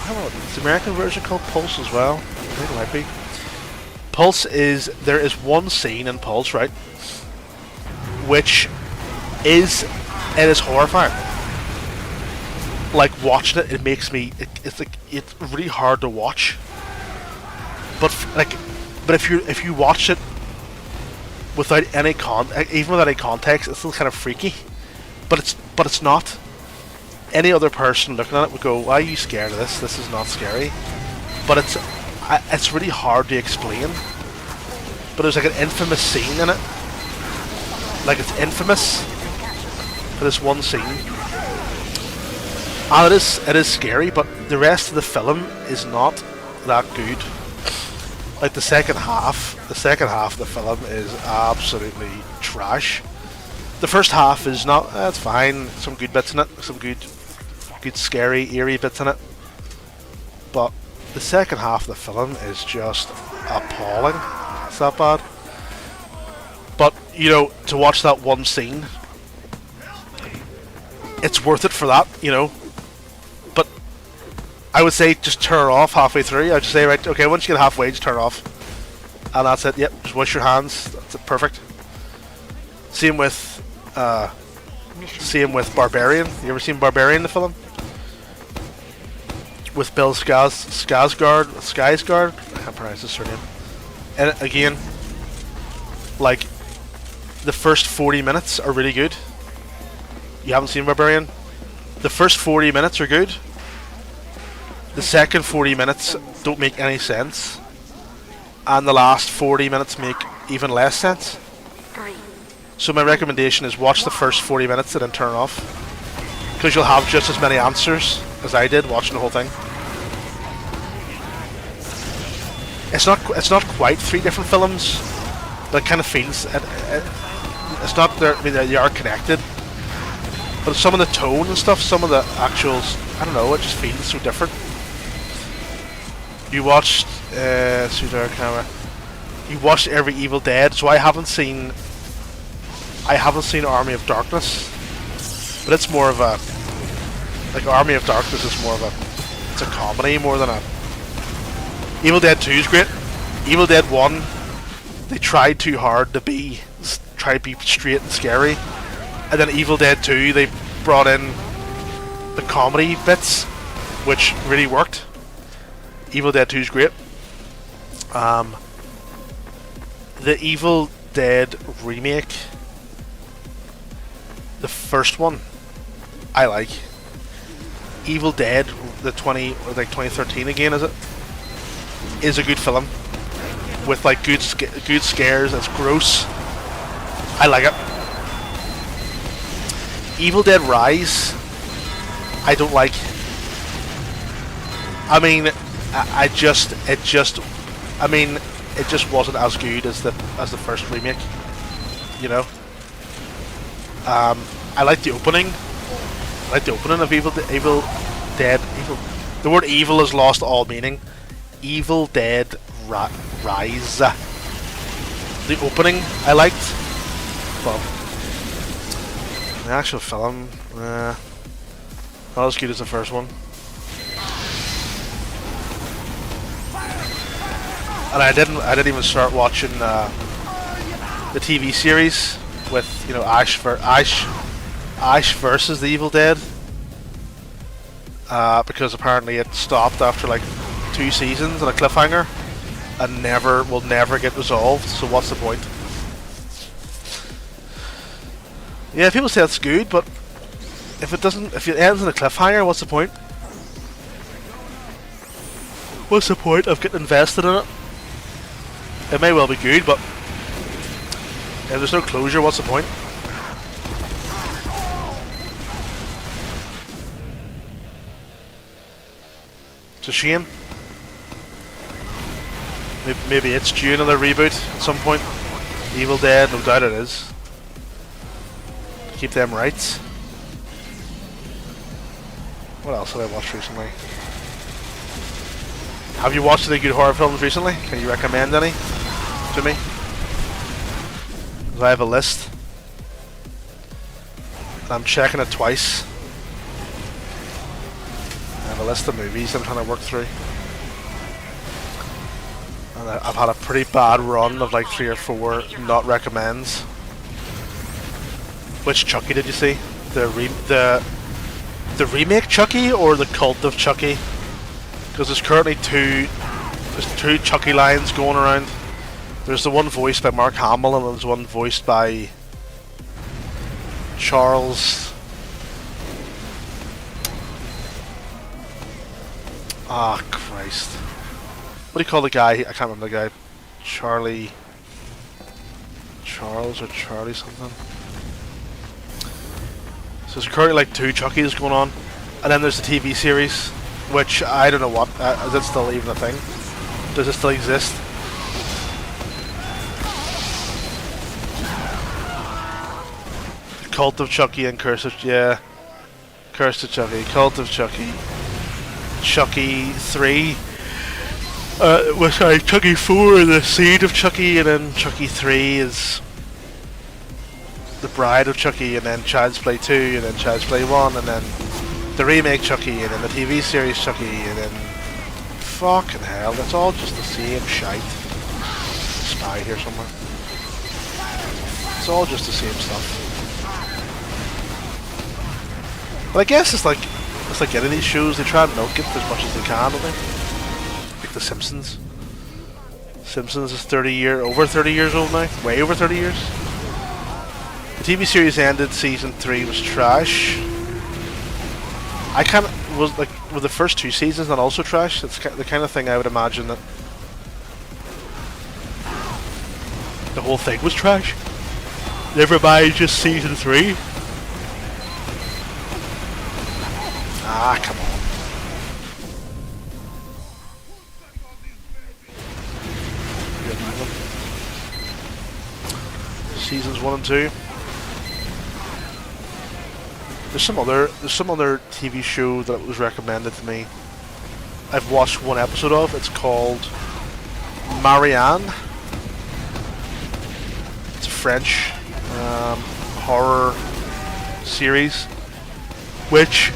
I don't know, is the American version called Pulse as well? I think it might be. Pulse is, there is one scene in Pulse, right, which is, it is horrifying. Like watching it, it makes me, it's like, it's really hard to watch. But if you watch it without any even without any context, it's still kind of freaky. But it's not. Any other person looking at it would go, "Why are you scared of this? This is not scary." But it's really hard to explain. But there's like an infamous scene in it. Like it's infamous for this one scene. And it is scary, but the rest of the film is not that good. Like the second half of the film is absolutely trash. The first half is not, it's fine, some good bits in it, some good scary, eerie bits in it. But the second half of the film is just appalling. It's that bad. But, to watch that one scene, it's worth it for that, But I would say just turn it off halfway through. I'd just say, right, okay, once you get halfway, just turn it off. And that's it, yep, just wash your hands. That's it, perfect. Same with Barbarian. You ever seen Barbarian, the film? With Bill Skarsgård. I can't pronounce his surname. And again, like, the first 40 minutes are really good. You haven't seen Barbarian? The first 40 minutes are good. The second 40 minutes don't make any sense. And the last 40 minutes make even less sense. 3, So my recommendation is watch the first 40 minutes and then turn it off. Because you'll have just as many answers as I did watching the whole thing. It's not quite 3 different films, but it kind of feels It's not there. I mean, they are connected, but some of the tone and stuff, some of the actuals, I don't know. It just feels so different. You watched Sudar Camera. You watched every Evil Dead, so I haven't seen Army of Darkness, but it's more of a like Army of Darkness is more of a it's a comedy more than a. Evil Dead 2 is great. Evil Dead 1, they tried too hard to be straight and scary, and then Evil Dead 2 they brought in the comedy bits, which really worked. Evil Dead 2 is great. The Evil Dead remake, the first one, I like. Evil Dead, the 2013 again, is it? Is a good film with like good scares. It's gross. I like it. Evil Dead Rise, I don't like. I mean, it just wasn't as good as the first remake. You know. I like the opening. I like the opening of Evil Dead. The word evil has lost all meaning. Evil Dead Rise. The opening I liked, but the actual film, not as good as the first one. And I didn't even start watching the TV series with Ash versus the Evil Dead, because apparently it stopped after like 2 seasons and a cliffhanger, and will never get resolved. So what's the point? Yeah, people say it's good, but if it ends in a cliffhanger, what's the point? What's the point of getting invested in it? It may well be good, but if there's no closure, what's the point? It's a shame. Maybe it's due another reboot at some point. Evil Dead, no doubt it is. Keep them rights. What else have I watched recently? Have you watched any good horror films recently? Can you recommend any to me? 'Cause I have a list. I'm checking it twice. I have a list of movies I'm trying to work through. And I've had a pretty bad run of like 3 or 4 not recommends. Which Chucky did you see? The remake Chucky or the cult of Chucky? Because there's currently two Chucky lines going around. There's the one voiced by Mark Hamill, and there's one voiced by Charles. Ah, Christ. What do you call the guy? I can't remember the guy. Charles or Charlie something. So there's currently like 2 Chuckies going on, and then there's the TV series, which I don't know what. Is it still even a thing? Does it still exist? Cult of Chucky and Curse of Curse of Chucky, Cult of Chucky, Chucky 3. Sorry, Chucky 4, the Seed of Chucky, and then Chucky 3 is the Bride of Chucky, and then Child's Play 2, and then Child's Play 1, and then the remake Chucky, and then the TV series Chucky, and then fucking hell, that's all just the same shite. Spy here somewhere. It's all just the same stuff. But I guess it's like any of these shows, they try and milk it as much as they can, don't they? Like The Simpsons. Simpsons is over 30 years old now, way over 30 years. The TV series ended, season 3 was trash. Were the first 2 seasons not also trash? That's the kind of thing I would imagine that the whole thing was trash. Never mind just season 3. Ah, come on. Seasons 1 and 2. There's some other TV show that was recommended to me. I've watched one episode of. It's called Marianne. It's a French horror series, which,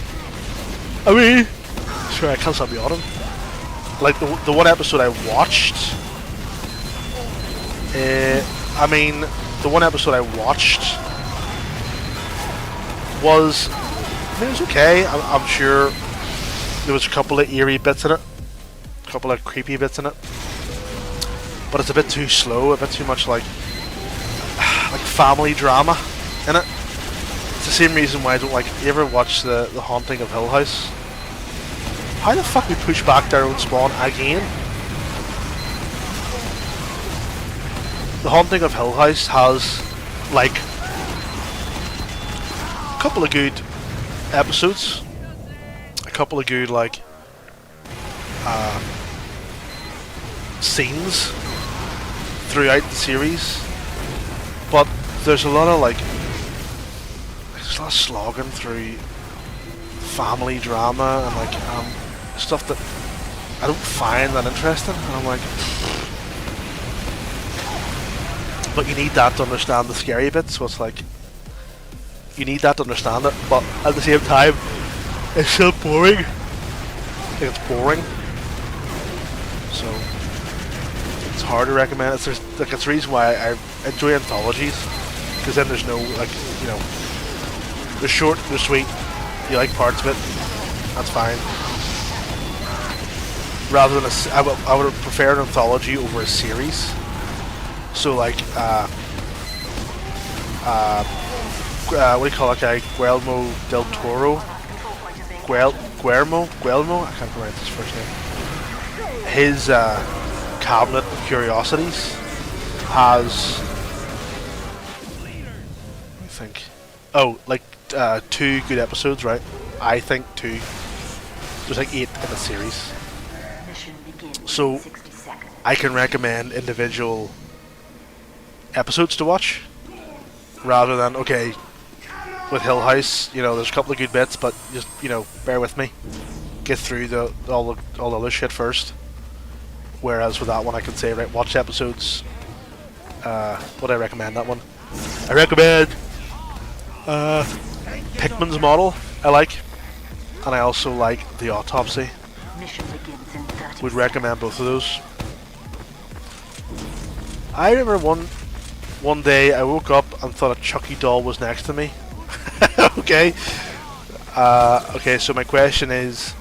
I mean, sorry, I can't stop yawning. Like the one episode I watched, the one episode I watched was, it was okay. I'm sure there was a couple of eerie bits in it, a couple of creepy bits in it, but it's a bit too slow, a bit too much like family drama in it. It's the same reason why I don't like. You ever watch the Haunting of Hill House? How the fuck we push back their own spawn again? The Haunting of Hill House has like a couple of good episodes, a couple of good like scenes throughout the series, but there's a lot of slogging through family drama and stuff that I don't find that interesting, and I'm like, but you need that to understand the scary bits, so it's like, you need that to understand it, but at the same time, it's still boring. I think it's boring. So, it's hard to recommend it. It's the reason why I enjoy anthologies, because then there's no, they're short, they're sweet, you like parts of it, that's fine. Rather than I would prefer an anthology over a series. So what do you call that guy? Guillermo del Toro? Guillermo? I can't pronounce his first name. His Cabinet of Curiosities has, I think, two good episodes, right? I think two. There's 8 in the series. So I can recommend individual episodes to watch, rather than, okay, with Hill House, there's a couple of good bits, but just, bear with me, get through all the other shit first. Whereas with that one, I can say, right, watch episodes. What do I recommend that one? I recommend Pickman's Model. I like, and I also like The Autopsy. Would recommend both of those. I remember one day I woke up and thought a Chucky doll was next to me. Okay. Okay, so my question is,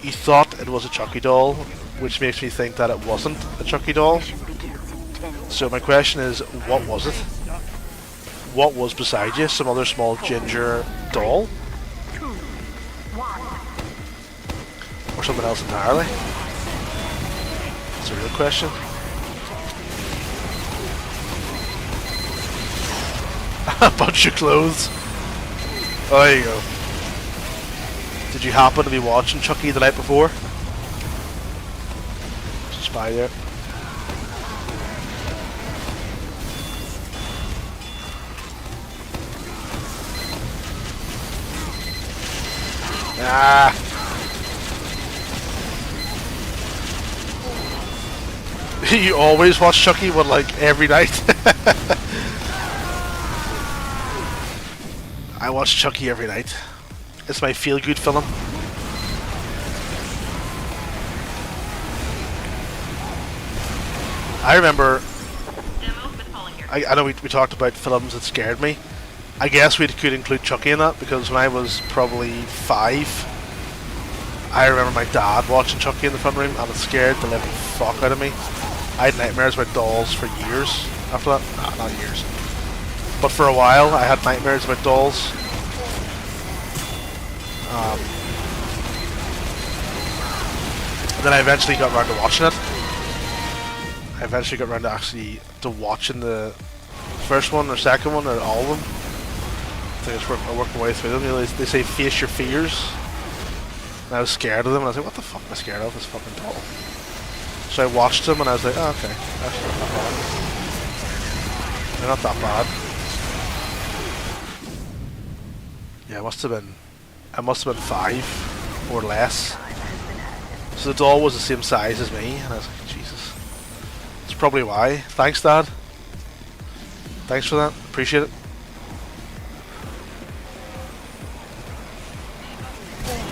you thought it was a Chucky doll, which makes me think that it wasn't a Chucky doll. So my question is, what was it? What was beside you? Some other small ginger doll? Or something else entirely? That's a real question. A bunch of clothes. Oh, there you go. Did you happen to be watching Chucky the night before? There's a spy there. Ah! You always watch Chucky, but every night? I watch Chucky every night. It's my feel-good film. I remember, I know we talked about films that scared me. I guess we could include Chucky in that, because when I was probably 5, I remember my dad watching Chucky in the front room, and it scared the living fuck out of me. I had nightmares about dolls for years after that. Nah, not years. But for a while, I had nightmares about dolls. And then I eventually got around to watching it. I eventually got around to watching the first one or second one or all of them. I think I worked my way through them. They say face your fears. And I was scared of them, and I was like, what the fuck am I scared of? This fucking doll. So I watched them, and I was like, oh, okay, actually not that bad. They're not that bad. Yeah, it must have been 5 or less. So the doll was the same size as me, and I was like, Jesus. That's probably why. Thanks, Dad. Thanks for that. Appreciate it.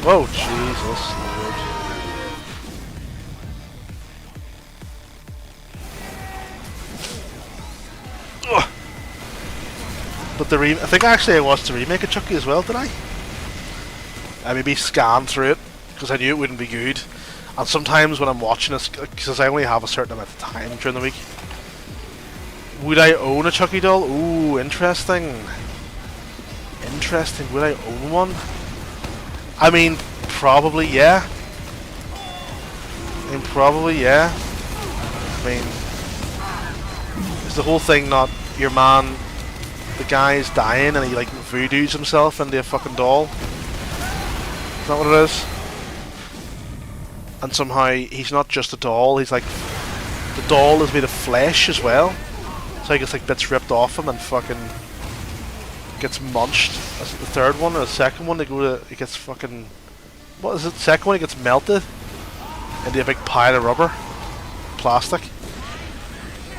Whoa, Jesus Lord. Ugh. But I think actually I watched the remake of Chucky as well, did I? I maybe scanned through it because I knew it wouldn't be good. And sometimes when I'm watching it, because I only have a certain amount of time during the week, would I own a Chucky doll? Ooh, interesting. Interesting. Would I own one? I mean, probably yeah. I mean, is the whole thing not your man? The guy's dying and he like voodoos himself into a fucking doll. Is that what it is? And somehow he's not just a doll. He's like the doll is made of flesh as well. So he gets like bits ripped off him and fucking gets munched. Is it the third one or the second one? He gets fucking. What is it? The second one he gets melted into a big pile of rubber, plastic,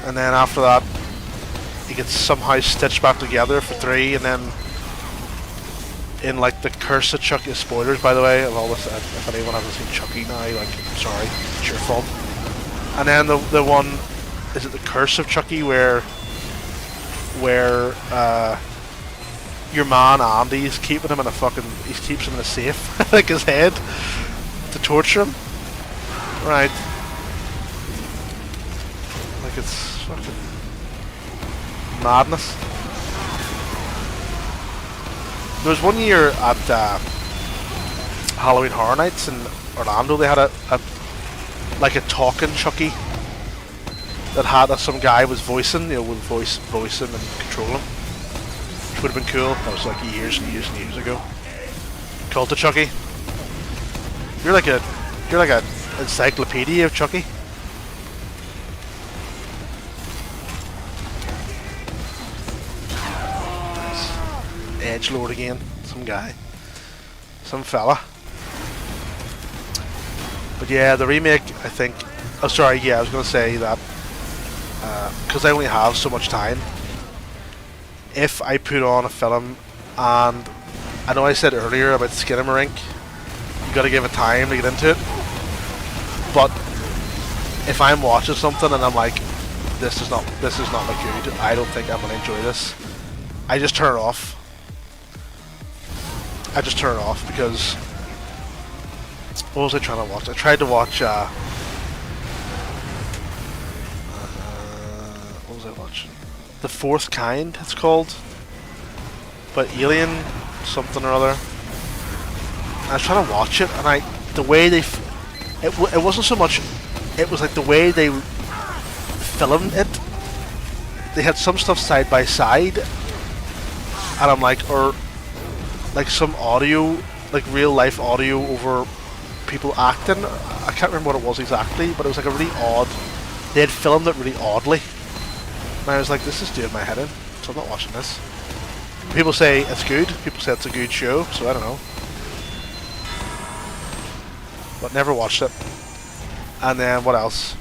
and then after that he gets somehow stitched back together for 3, and then in like the Curse of Chucky, spoilers by the way, of all this, if anyone hasn't seen Chucky now, like, I'm sorry, it's your fault. And then the one, is it the Curse of Chucky, where your man Andy's keeping him in a fucking, he keeps him in a safe, like his head, to torture him. Right. Like it's fucking madness. There was one year at Halloween Horror Nights in Orlando. They had a talking Chucky that had some guy was voicing, would voice him and control him, which would have been cool. That was like years and years and years ago. Cult of Chucky. You're like a encyclopedia of Chucky. Edgelord again, some guy, some fella. But yeah, the remake, I think. Oh, sorry. Yeah, I was going to say that because I only have so much time. If I put on a film, and I know I said earlier about Skinamarink, you got to give it time to get into it. But if I'm watching something and I'm like, this is not like good, I don't think I'm gonna enjoy this, I just turn it off. Because what was I trying to watch? I tried to watch what was I watching? The Fourth Kind, it's called, but Alien something or other. And I was trying to watch it, and the way they it wasn't so much, it was like the way they filmed it. They had some stuff side by side, and I'm like, or like some audio, like real life audio over people acting. I can't remember what it was exactly, but it was like a really odd, they had filmed it really oddly, and I was like, this is doing my head in, so I'm not watching this. People say it's good, people say it's a good show, so I don't know, but never watched it. And then what else?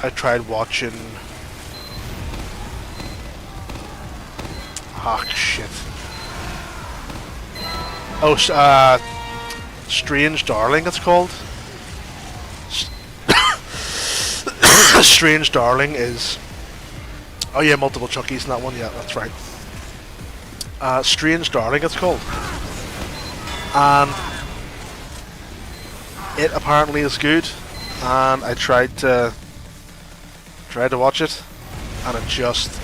I tried watching, shit. Oh, Strange Darling, it's called. Strange Darling is... Oh yeah, multiple Chuckies in that one, yeah, that's right. Strange Darling, it's called. And it apparently is good, and I tried to watch it, and it just...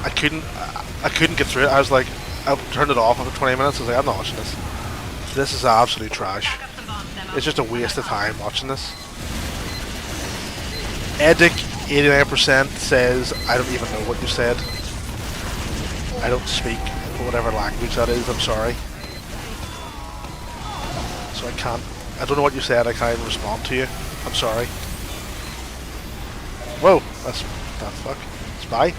I couldn't get through it. I was like, I turned it off after 20 minutes. I was like, I'm not watching this. This is absolute trash. It's just a waste of time watching this. Edic 89% says, I don't even know what you said. I don't speak whatever language that is, I'm sorry. So I don't know what you said, I can't even respond to you. I'm sorry. Whoa, that fuck. Spy?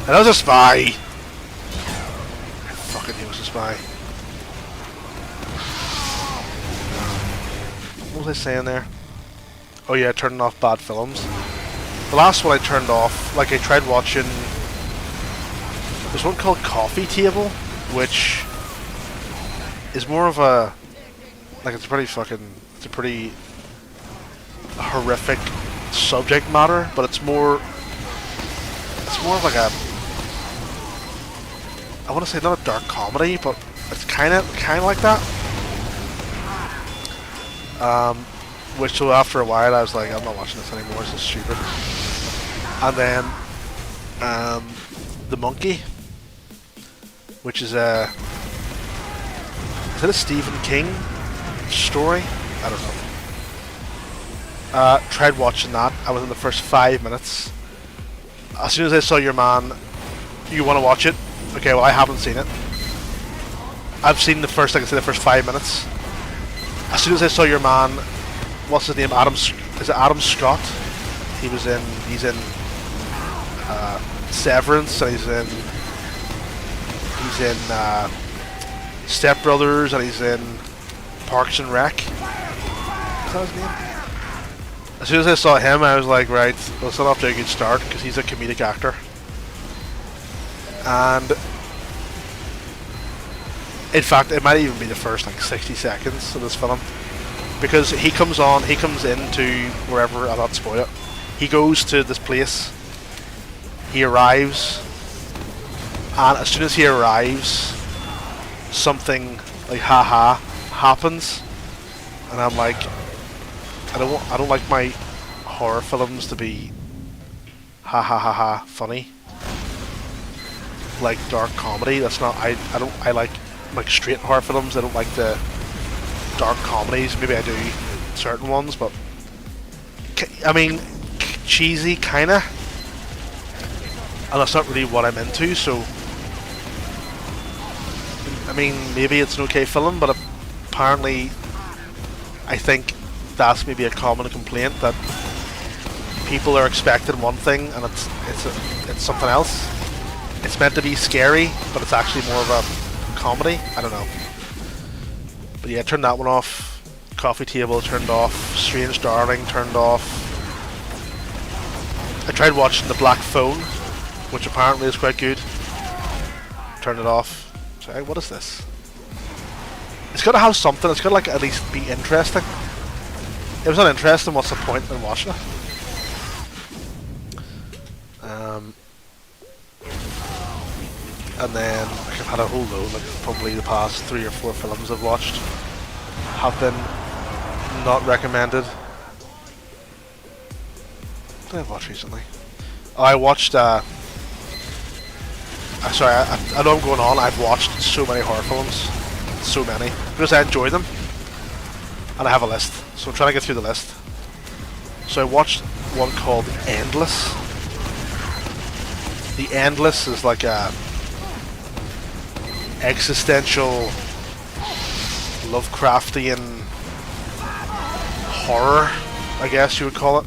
And I was a spy! I fucking he was a spy. What was I saying there? Oh yeah, turning off bad films. The last one I turned off, like I tried watching... There's one called Coffee Table, which is more of a... Like it's a pretty horrific subject matter, but it's more of like a... I want to say not a dark comedy, but it's kind of like that. Which so after a while I was like, I'm not watching this anymore, this is stupid. And then The Monkey, which is a... Is it a Stephen King story? I don't know. Tried watching that. I was in the first 5 minutes. As soon as I saw your man, you want to watch it? Okay, well I haven't seen it. I've seen the first 5 minutes. As soon as I saw your man, what's his name? Is it Adam Scott? He's in Severance, and he's in Step Brothers, and he's in Parks and Rec. Is that his name? As soon as I saw him, I was like, right, well, it's not off to a good start, because he's a comedic actor. And in fact, it might even be the first like 60 seconds of this film, because he comes into wherever, I'll not spoil it. He goes to this place, he arrives, and as soon as he arrives, something like haha happens, and I'm like, I don't like my horror films to be ha ha ha ha funny, like dark comedy. That's not, I like straight horror films. I don't like the dark comedies. Maybe I do certain ones, but I mean cheesy kinda, and that's not really what I'm into. So I mean, maybe it's an okay film, but apparently I think that's maybe a common complaint, that people are expecting one thing and it's something else. It's meant to be scary, but it's actually more of a comedy. I don't know. But yeah, turned that one off. Coffee Table turned off. Strange Darling turned off. I tried watching The Black Phone, which apparently is quite good. Turned it off. Sorry, what is this? It's got to have something. It's got to like at least be interesting. If it's not interesting, what's the point in watching it? And then I've had a whole load, like probably the past 3 or 4 films I've watched have been not recommended. What did I watch recently? Oh, I watched sorry, I know I'm going on. I've watched so many horror films, so many, because I enjoy them, and I have a list, so I'm trying to get through the list. So I watched one called Endless. The Endless is like a existential Lovecraftian horror, I guess you would call it.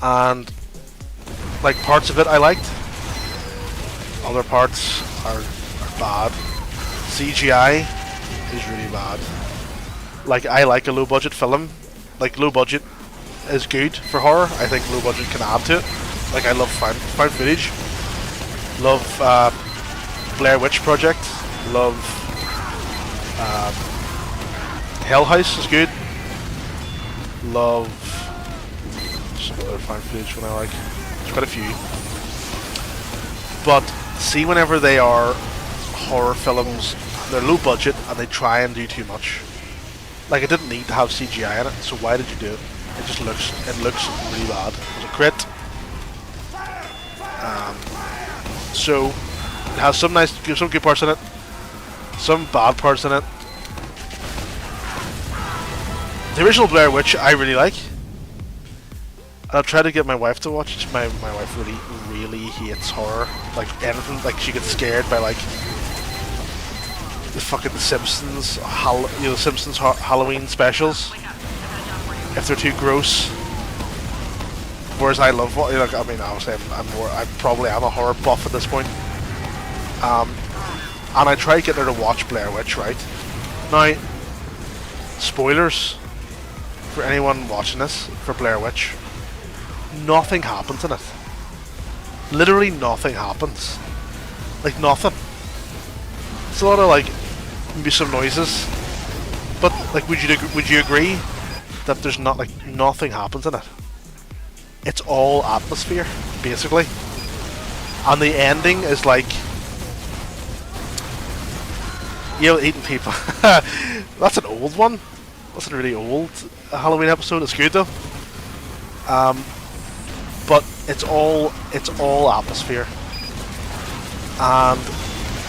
And like parts of it I liked, other parts are bad. CGI is really bad. Like, I like a low budget film. Like, low budget is good for horror. I think low budget can add to it. Like, I love found footage. Love Blair Witch Project. Love Hell House is good. Love some other found footage one I like. There's quite a few. But see, whenever they are horror films, they're low budget and they try and do too much. Like, it didn't need to have CGI in it, so why did you do it? It looks really bad. It was a crit. So it has some good parts in it, some bad parts in it. The original Blair Witch I really like. I'll try to get my wife to watch it. My wife really hates horror. Like anything, like she gets scared by like the fucking Simpsons, the Simpsons Halloween specials. If they're too gross. Whereas I love, like, I mean, obviously I probably am a horror buff at this point. And I tried getting her to watch Blair Witch, right? Now, spoilers for anyone watching this for Blair Witch. Nothing happens in it. Literally nothing happens. Like nothing. It's a lot of like maybe some noises, but like would you agree that there's not like nothing happens in it? It's all atmosphere basically, and the ending is like, you know, eating people. That's an old one. That's a really old Halloween episode. It's good though. But it's all atmosphere. And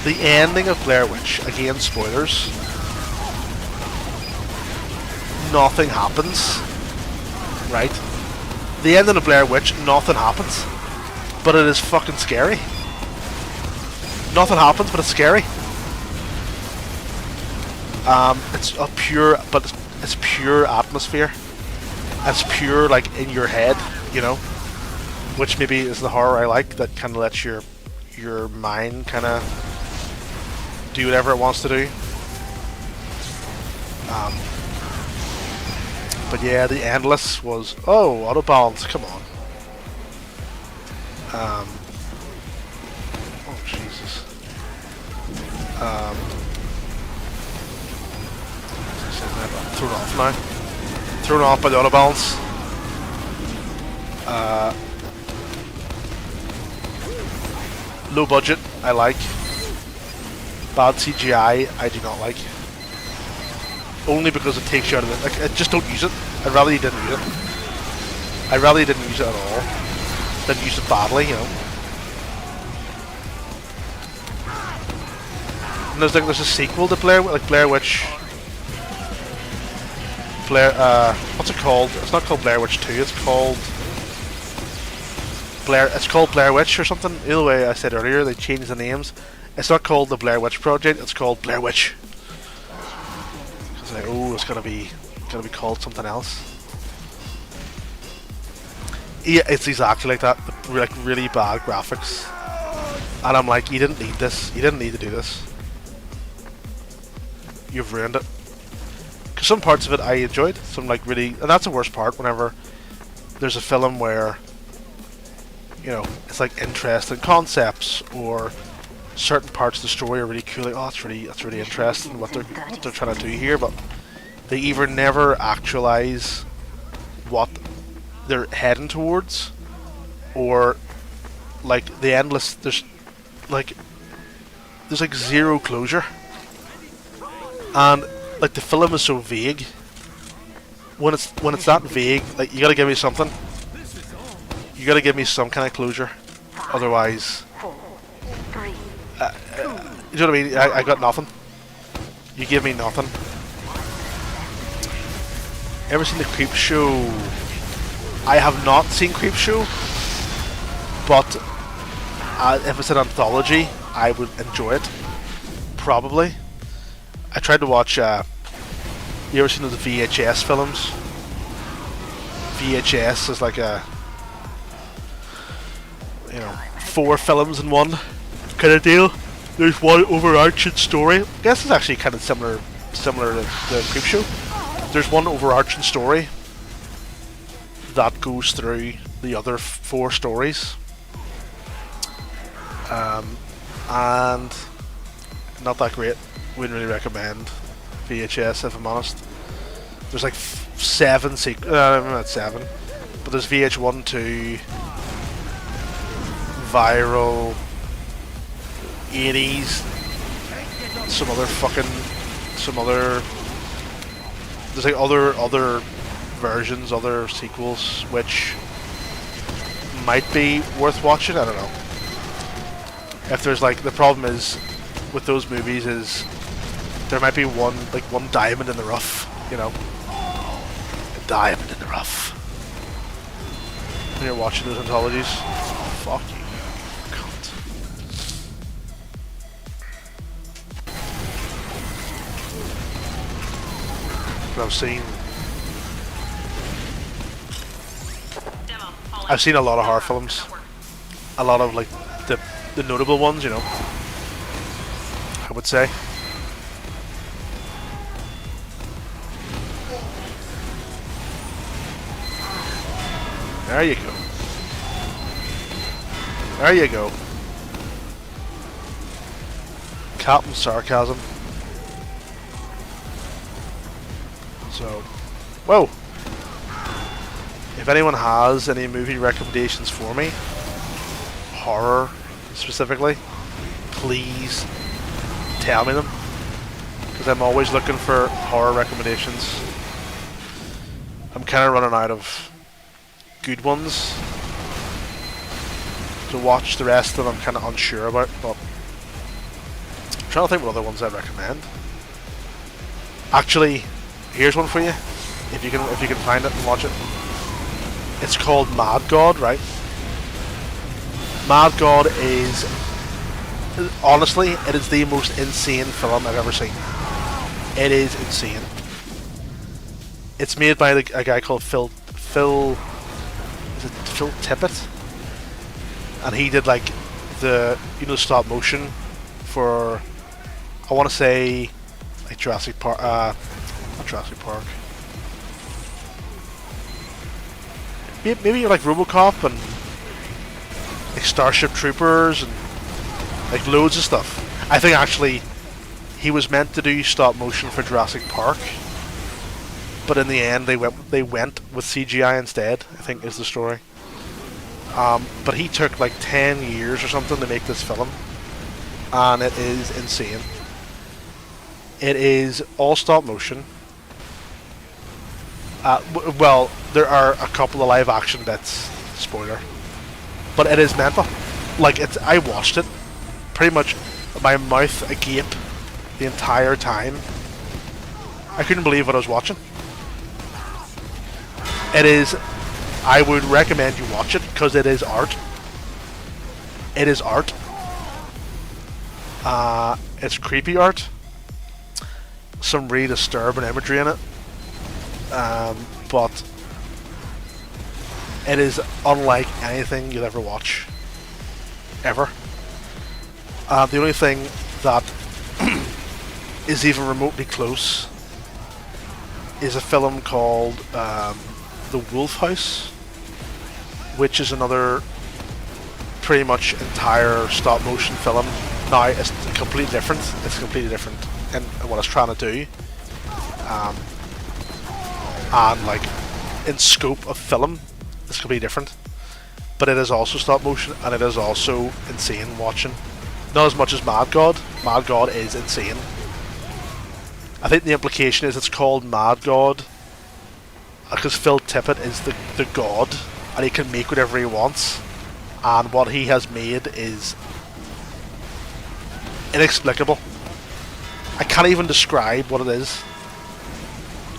the ending of Blair Witch, again spoilers, nothing happens. Right? The ending of Blair Witch, nothing happens. But it is fucking scary. Nothing happens, but it's scary. It's a pure, but it's pure atmosphere. It's pure, like, in your head, you know, which maybe is the horror I like. That kind of lets your mind kind of do whatever it wants to do. But yeah, the Endless was, oh, auto balance, come on. Oh Jesus. Thrown off now. Thrown off by the auto balance. Low budget, I like. Bad CGI, I do not like. Only because it takes you out of it. Like, I just don't use it. I'd rather you didn't use it. I'd rather you didn't use it at all than use it badly, you know. And there's a sequel to Blair Witch. What's it called? It's not called Blair Witch 2. It's called Blair Witch or something. Either way, I said earlier they changed the names. It's not called the Blair Witch Project. It's called Blair Witch. Because like, oh, it's gonna be called something else. Yeah, it's exactly like that. Like really bad graphics. And I'm like, you didn't need this. You didn't need to do this. You've ruined it. Because some parts of it I enjoyed. Some like really, and that's the worst part. Whenever there's a film where, you know, it's like interesting concepts or certain parts of the story are really cool. Like, oh, that's really interesting what they're trying to do here. But they either never actualize what they're heading towards, or like the Endless. There's like zero closure, and like the film is so vague. When it's that vague, like you gotta give me something. You gotta give me some kind of closure, otherwise. 4, 3, You know what I mean? I got nothing. You give me nothing. Ever seen the Creep Show? I have not seen Creep Show, but if it's an anthology, I would enjoy it. Probably. I tried to watch. You ever seen those VHS films? VHS is like a, you know, 4 films in one kind of deal. There's one overarching story. I guess it's actually kind of similar to the Creep Show. There's one overarching story that goes through the other 4 stories, and not that great. Wouldn't really recommend VHS if I'm honest. There's like 7 not 7, but there's VH1, 2, Viral, 80s, there's like other versions, other sequels, which might be worth watching. I don't know. If there's like, the problem is with those movies is there might be one diamond in the rough, you know. A diamond in the rough. When you're watching those anthologies. Fuck you. Cunt. But I've seen. Demo, calling. I've seen a lot of horror films, a lot of like the notable ones, you know. I would say. There you go. There you go. Captain Sarcasm. So, whoa. If anyone has any movie recommendations for me, horror specifically, please tell me them, because I'm always looking for horror recommendations. I'm kind of running out of good ones to watch. The rest of them I'm kind of unsure about, but I'm trying to think what other ones I'd recommend. Actually, here's one for you, if you can find it and watch it. It's called Mad God, right? Mad God is, honestly, it is the most insane film I've ever seen. It is insane. It's made by a guy called Phil Tippett, and he did like the stop motion for, I want to say, like Jurassic Park, not Jurassic Park. Maybe like RoboCop and like Starship Troopers and like loads of stuff. I think actually he was meant to do stop motion for Jurassic Park, but in the end they went with CGI instead, I think is the story. But he took like 10 years or something to make this film, and it is insane. It is all stop motion. Well, there are a couple of live action bits, spoiler, but it is mental. Like, I watched it pretty much my mouth agape the entire time. I couldn't believe what I was watching. It is, I would recommend you watch it because it is art. It is art. It's creepy art. Some really disturbing imagery in it. But it is unlike anything you'll ever watch. Ever. The only thing that is even remotely close is a film called The Wolf House, which is another pretty much entire stop motion film. Now it's completely different. It's completely different in what it's trying to do, and like in scope of film, it's completely different. But it is also stop motion, and it is also insane watching. Not as much as Mad God. Mad God is insane. I think the implication is it's called Mad God because Phil Tippett is the god, and he can make whatever he wants, and what he has made is inexplicable. I can't even describe what it is.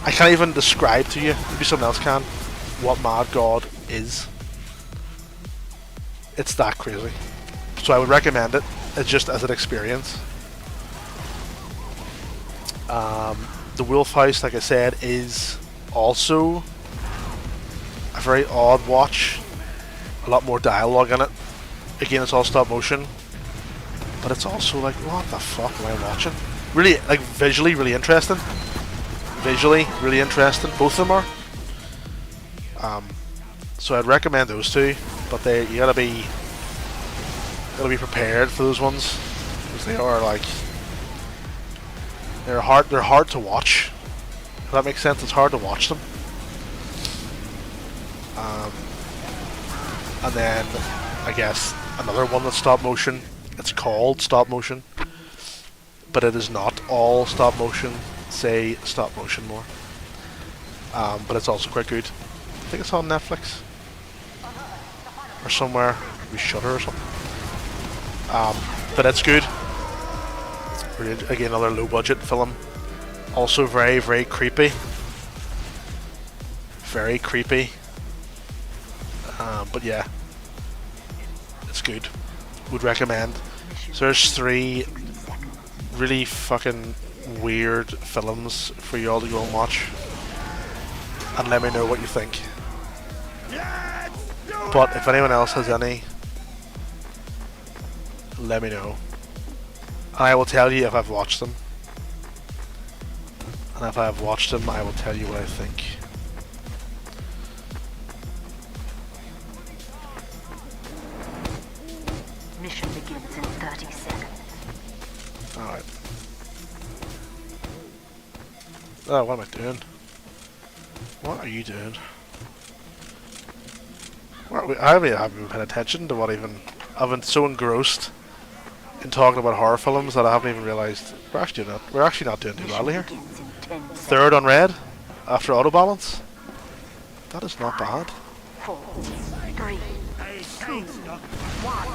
I can't even describe to you, maybe someone else can, what Mad God is. It's that crazy. So I would recommend it. It's just as an experience. The Wolf House, like I said, is also a very odd watch. A lot more dialogue in it. Again, it's all stop motion, but it's also like, what the fuck am I watching? Really, like, visually really interesting. Visually really interesting. Both of them are. So I'd recommend those two, but you gotta be prepared for those ones, because they are like, they're hard to watch. If that makes sense, it's hard to watch them. And then I guess another one that's stop motion. It's called stop motion, but it is not all stop motion. Say stop motion more. But it's also quite good. I think it's on Netflix or somewhere, maybe Shudder or something. But it's good. Again, another low budget film. Also very, very creepy. Very creepy. But yeah, it's good. Would recommend. So there's 3 really fucking weird films for you all to go and watch. And let me know what you think. Let's do But if anyone else has any, let me know. And I will tell you if I've watched them. And if I have watched them, I will tell you what I think. Mission begins in 30 seconds. Alright. Oh, what am I doing? What are you doing? I really haven't been paying attention to what even... I've been so engrossed in talking about horror films that I haven't even realised we're actually not doing too badly here. Begins in 10 seconds. Third on red after auto balance. That is not bad. 4, 3, 2, 1.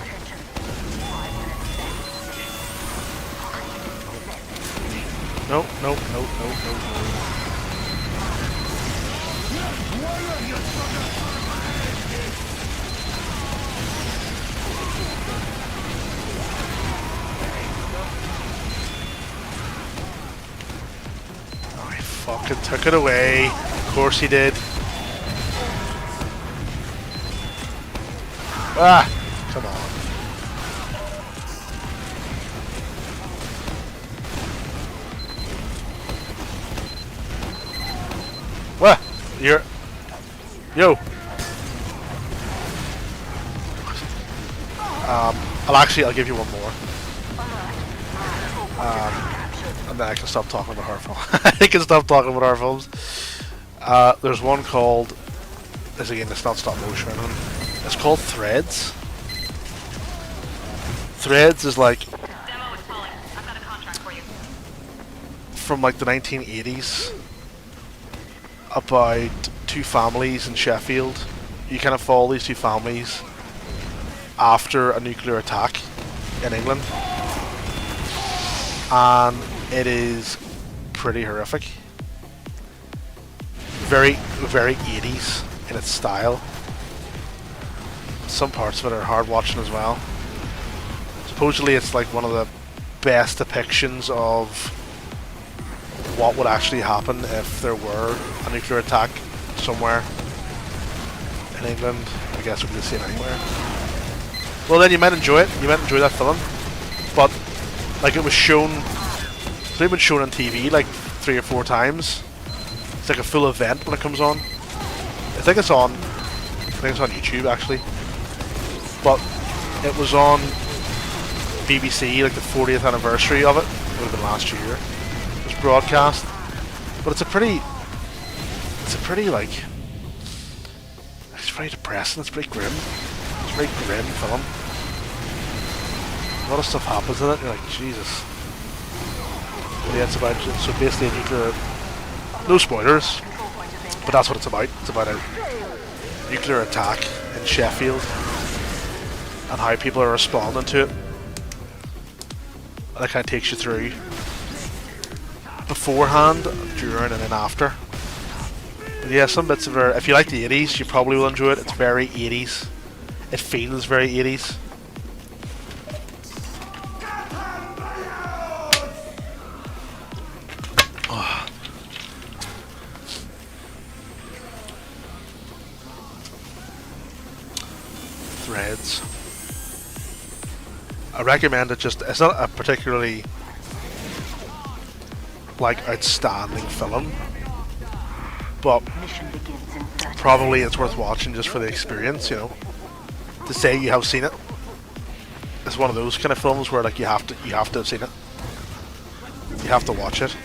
Attention. 5 minutes left. No, no, no, no, no, no. Oh, he fucking took it away. Of course he did. Ah, come on. What? You're... Yo. I'll give you one more. And then I can stop talking about horror films. I can stop talking about horror films. There's one called... This again, it's not stop motion. It's called Threads. Threads is like... Demo is calling. I've got a contract for you. From like the 1980s. About two families in Sheffield. You kind of follow these two families after a nuclear attack in England, and it is pretty horrific. Very, very 80s in its style. Some parts of it are hard watching as well. Supposedly it's like one of the best depictions of what would actually happen if there were a nuclear attack somewhere in England. I guess we could see it anywhere. Well, then you might enjoy it. You might enjoy that film. But like it was shown, it's been shown on TV like 3 or 4 times. It's like a full event when it comes on. I think it's on YouTube actually. But it was on BBC, like the 40th anniversary of it. It would have been last year. It was broadcast. But it's pretty like, it's very depressing, it's pretty grim. It's a very grim film. A lot of stuff happens in it, you're like, Jesus. But yeah, it's about, so basically a nuclear, no spoilers, but that's what it's about. It's about a nuclear attack in Sheffield and how people are responding to it. And it kind of takes you through beforehand, during, and then after. But yeah, some bits of it, if you like the 80s, you probably will enjoy it. It's very 80s. It feels very 80s. Oh. Threads. I recommend it. Just, it's not a particularly like outstanding film, but Mission begins in 30 probably it's worth watching just for the experience, you know, to say you have seen it. It's one of those kind of films where like you have to have seen it. You have to watch it.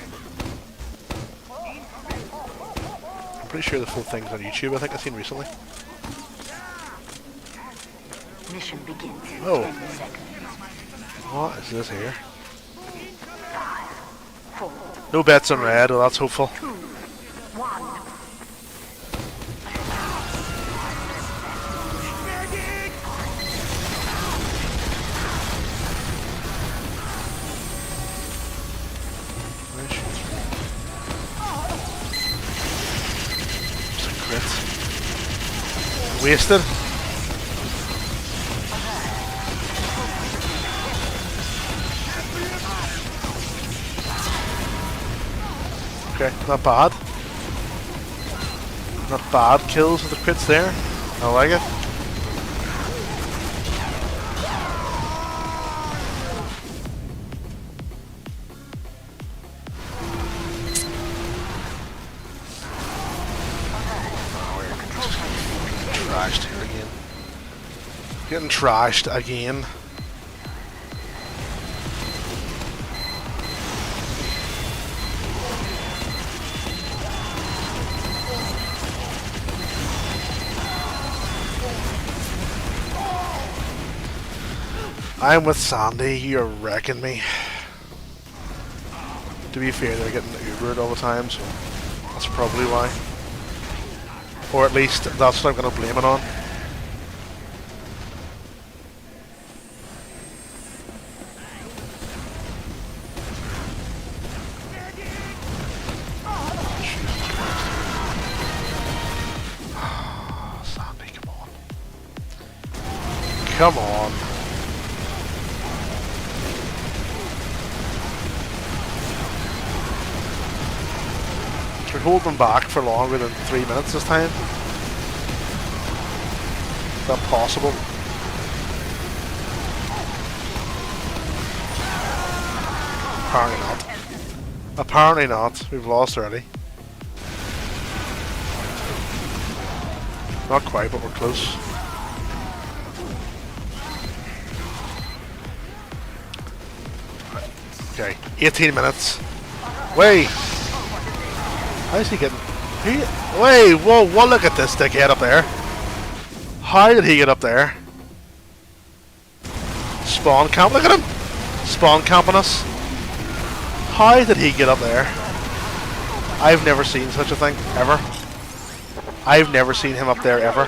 I'm pretty sure the full thing's on YouTube. I think I've seen recently. Mission begins in Oh. 10 seconds. What is this here? 5, 4, No bets on red. Well, that's hopeful. 2, 1. Just a crit. Wasted. Okay, not bad. Not bad kills with the crits there. I like it. Trashed here again. Getting trashed again. I'm with Sandy, you're wrecking me. To be fair, they're getting Ubered all the time, so that's probably why. Or at least that's what I'm going to blame it on. Sandy, come on. Come on. We're holding back for longer than 3 minutes this time. Is that possible? Apparently not. Apparently not. We've lost already. Not quite, but we're close. Okay, 18 minutes. Wait! How is he getting... Wait, whoa, look at this dickhead up there. How did he get up there? Spawn camp, look at him! Spawn camping us. How did he get up there? I've never seen such a thing, ever. I've never seen him up there, ever.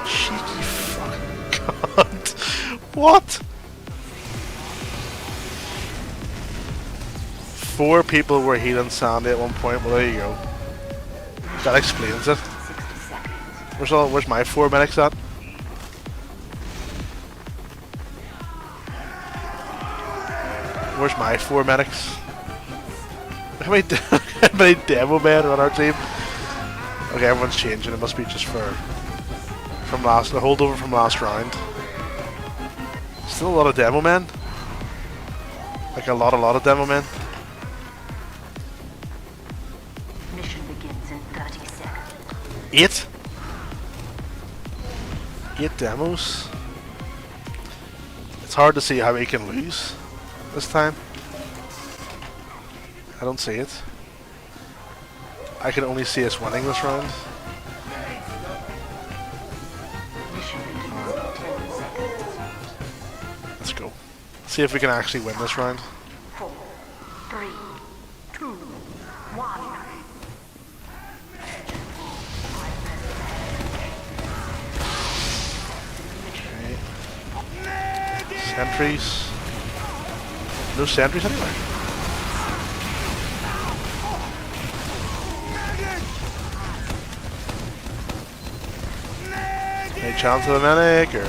Cheeky fucking cunt. What? 4 people were healing Sandy at one point. Well, there you go. That explains it. Where's my 4 medics at? Where's my 4 medics? How many demo men are on our team? Okay, everyone's changing. It must be just the holdover from last round. Still a lot of demo men. Like a lot of demo men. Mission begins in 30 seconds. 8? 8 demos? It's hard to see how we can lose this time. I don't see it. I can only see us winning this round. Mission begins in 10 seconds. Let's go. See if we can actually win this round. 4, 3, 2, 1. Okay. Sentries. No sentries anywhere. Any chance of a medic or?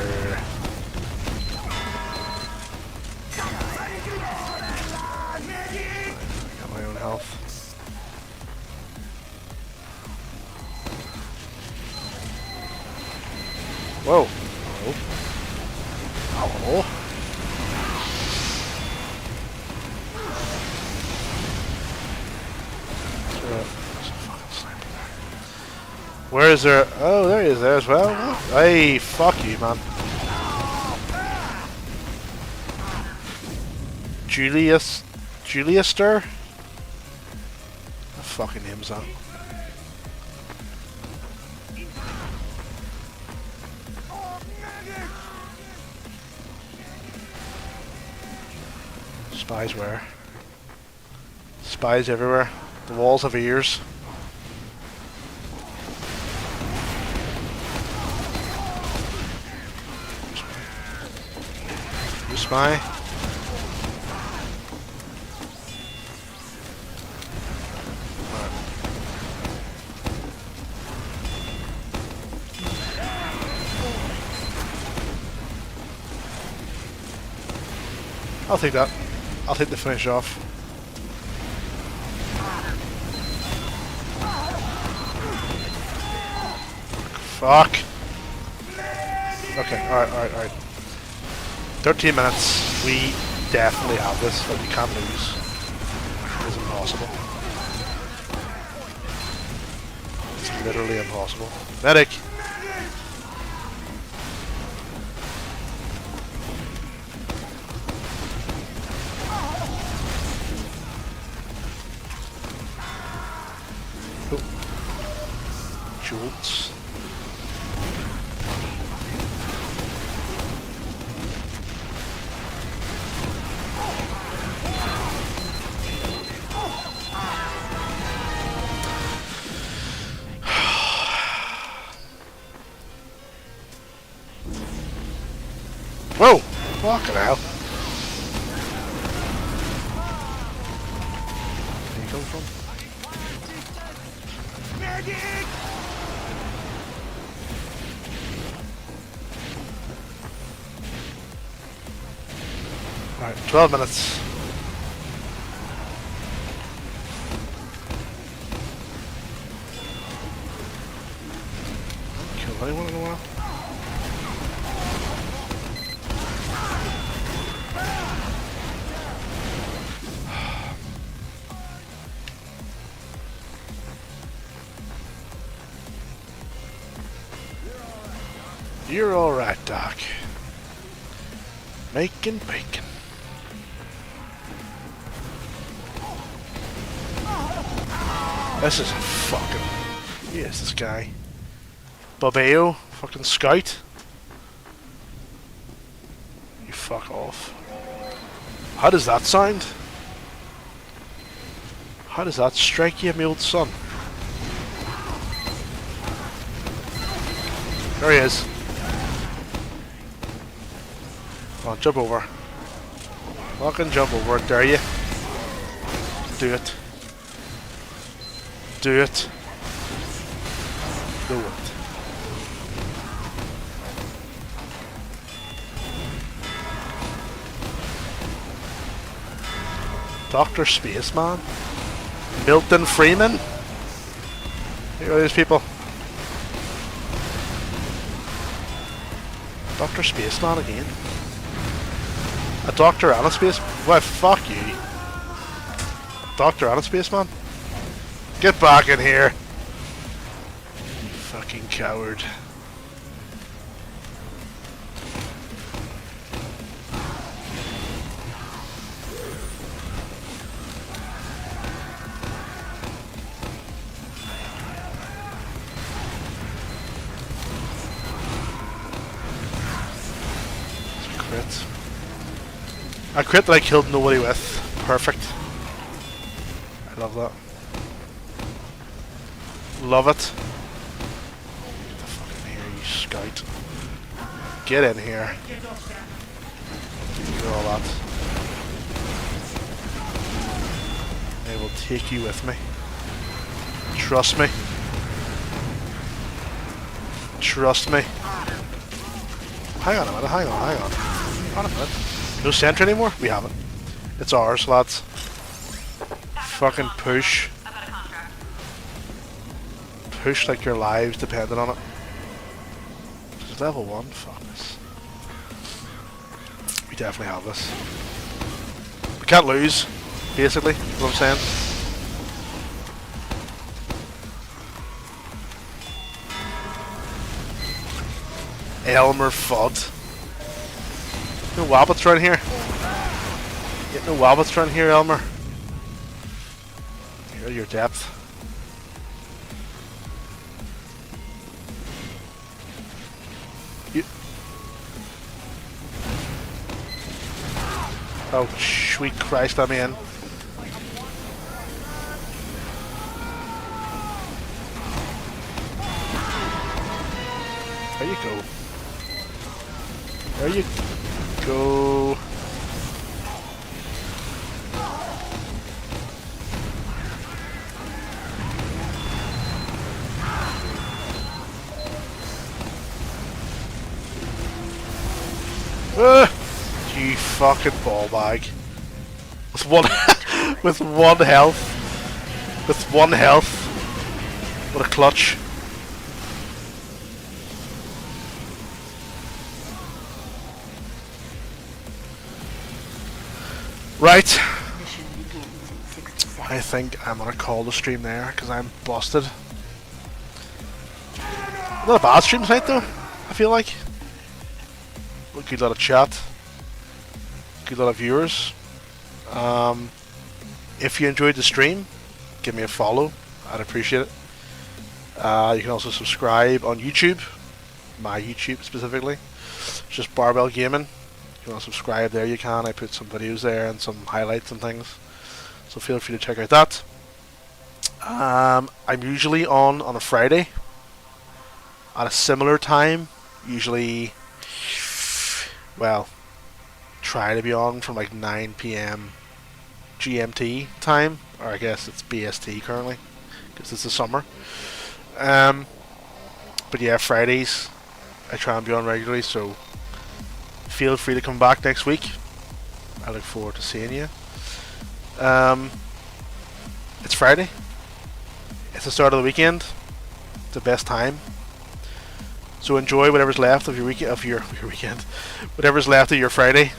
Got my own health. Whoa. Hello. Hello. Where is there? Oh, there he is there as well. Hey, fuck you, man. Juliuster? What fucking name's that? Spies where? Spies everywhere. The walls have ears. Spy. I'll take that. I'll take the finish off. Fuck. Okay, alright. 13 minutes. We definitely have this, but we can't lose. It is impossible. It's literally impossible. Medic! Oh. Jolts. Whoa! Fucking hell. Where you come from? Alright, 12 minutes. Kill anyone in a while? You're alright, Doc. Making bacon. This is fucking... Who is this guy? Bobeo? Fucking scout? You fuck off. How does that sound? How does that strike you, my old son? There he is. Come on, jump over. Fucking jump over it, dare you? Do it. Do it. Do it. Dr. Spaceman? Milton Freeman? Who are these people? Dr. Spaceman again? A doctor and a space... Why, fuck you. Doctor and a spaceman? Get back in here! You fucking coward. Crit. A crit that I killed nobody with. Perfect. I love that. Love it. Get the fuck in here, you scout. Get in here. Do all that. I will take you with me. Trust me. Trust me. Hang on a minute, hang on. Hang on a minute. No sentry anymore? We haven't. It's ours, lads. Fucking push. I've got a contract. Push like your lives depended on it. This is level 1. Fuck this. We definitely have this. We can't lose, basically, is what I'm saying. Elmer Fudd. No wabbits around here. Get no wabbits around here, Elmer. Here, your depth. You. Oh, sweet Christ, let me in. There you go. There you go. You fucking ball bag. With one with one health. With one health. What a clutch. Right. Mission begins in 60 seconds. I think I'm gonna call the stream there because I'm busted. Not a bad stream tonight though, I feel like. A good lot of chat. Good lot of viewers. If you enjoyed the stream, give me a follow. I'd appreciate it. You can also subscribe on YouTube. My YouTube specifically. It's just Barbell Gaming. If you want to subscribe there, you can. I put some videos there and some highlights and things. So feel free to check out that. I'm usually on a Friday at a similar time. Usually, well, try to be on from like 9 p.m. GMT time, or I guess it's BST currently, because it's the summer. But yeah, Fridays I try and be on regularly, so feel free to come back next week. I look forward to seeing you. It's Friday. It's the start of the weekend. It's the best time. So enjoy whatever's left of your weekend, your weekend, whatever's left of your Friday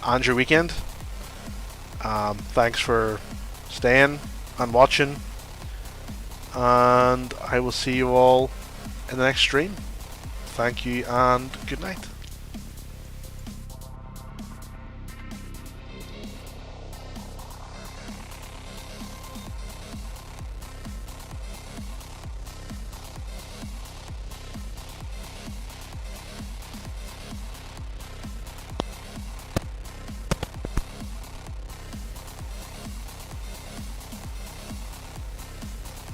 and your weekend. Thanks for staying and watching, and I will see you all in the next stream. Thank you and good night.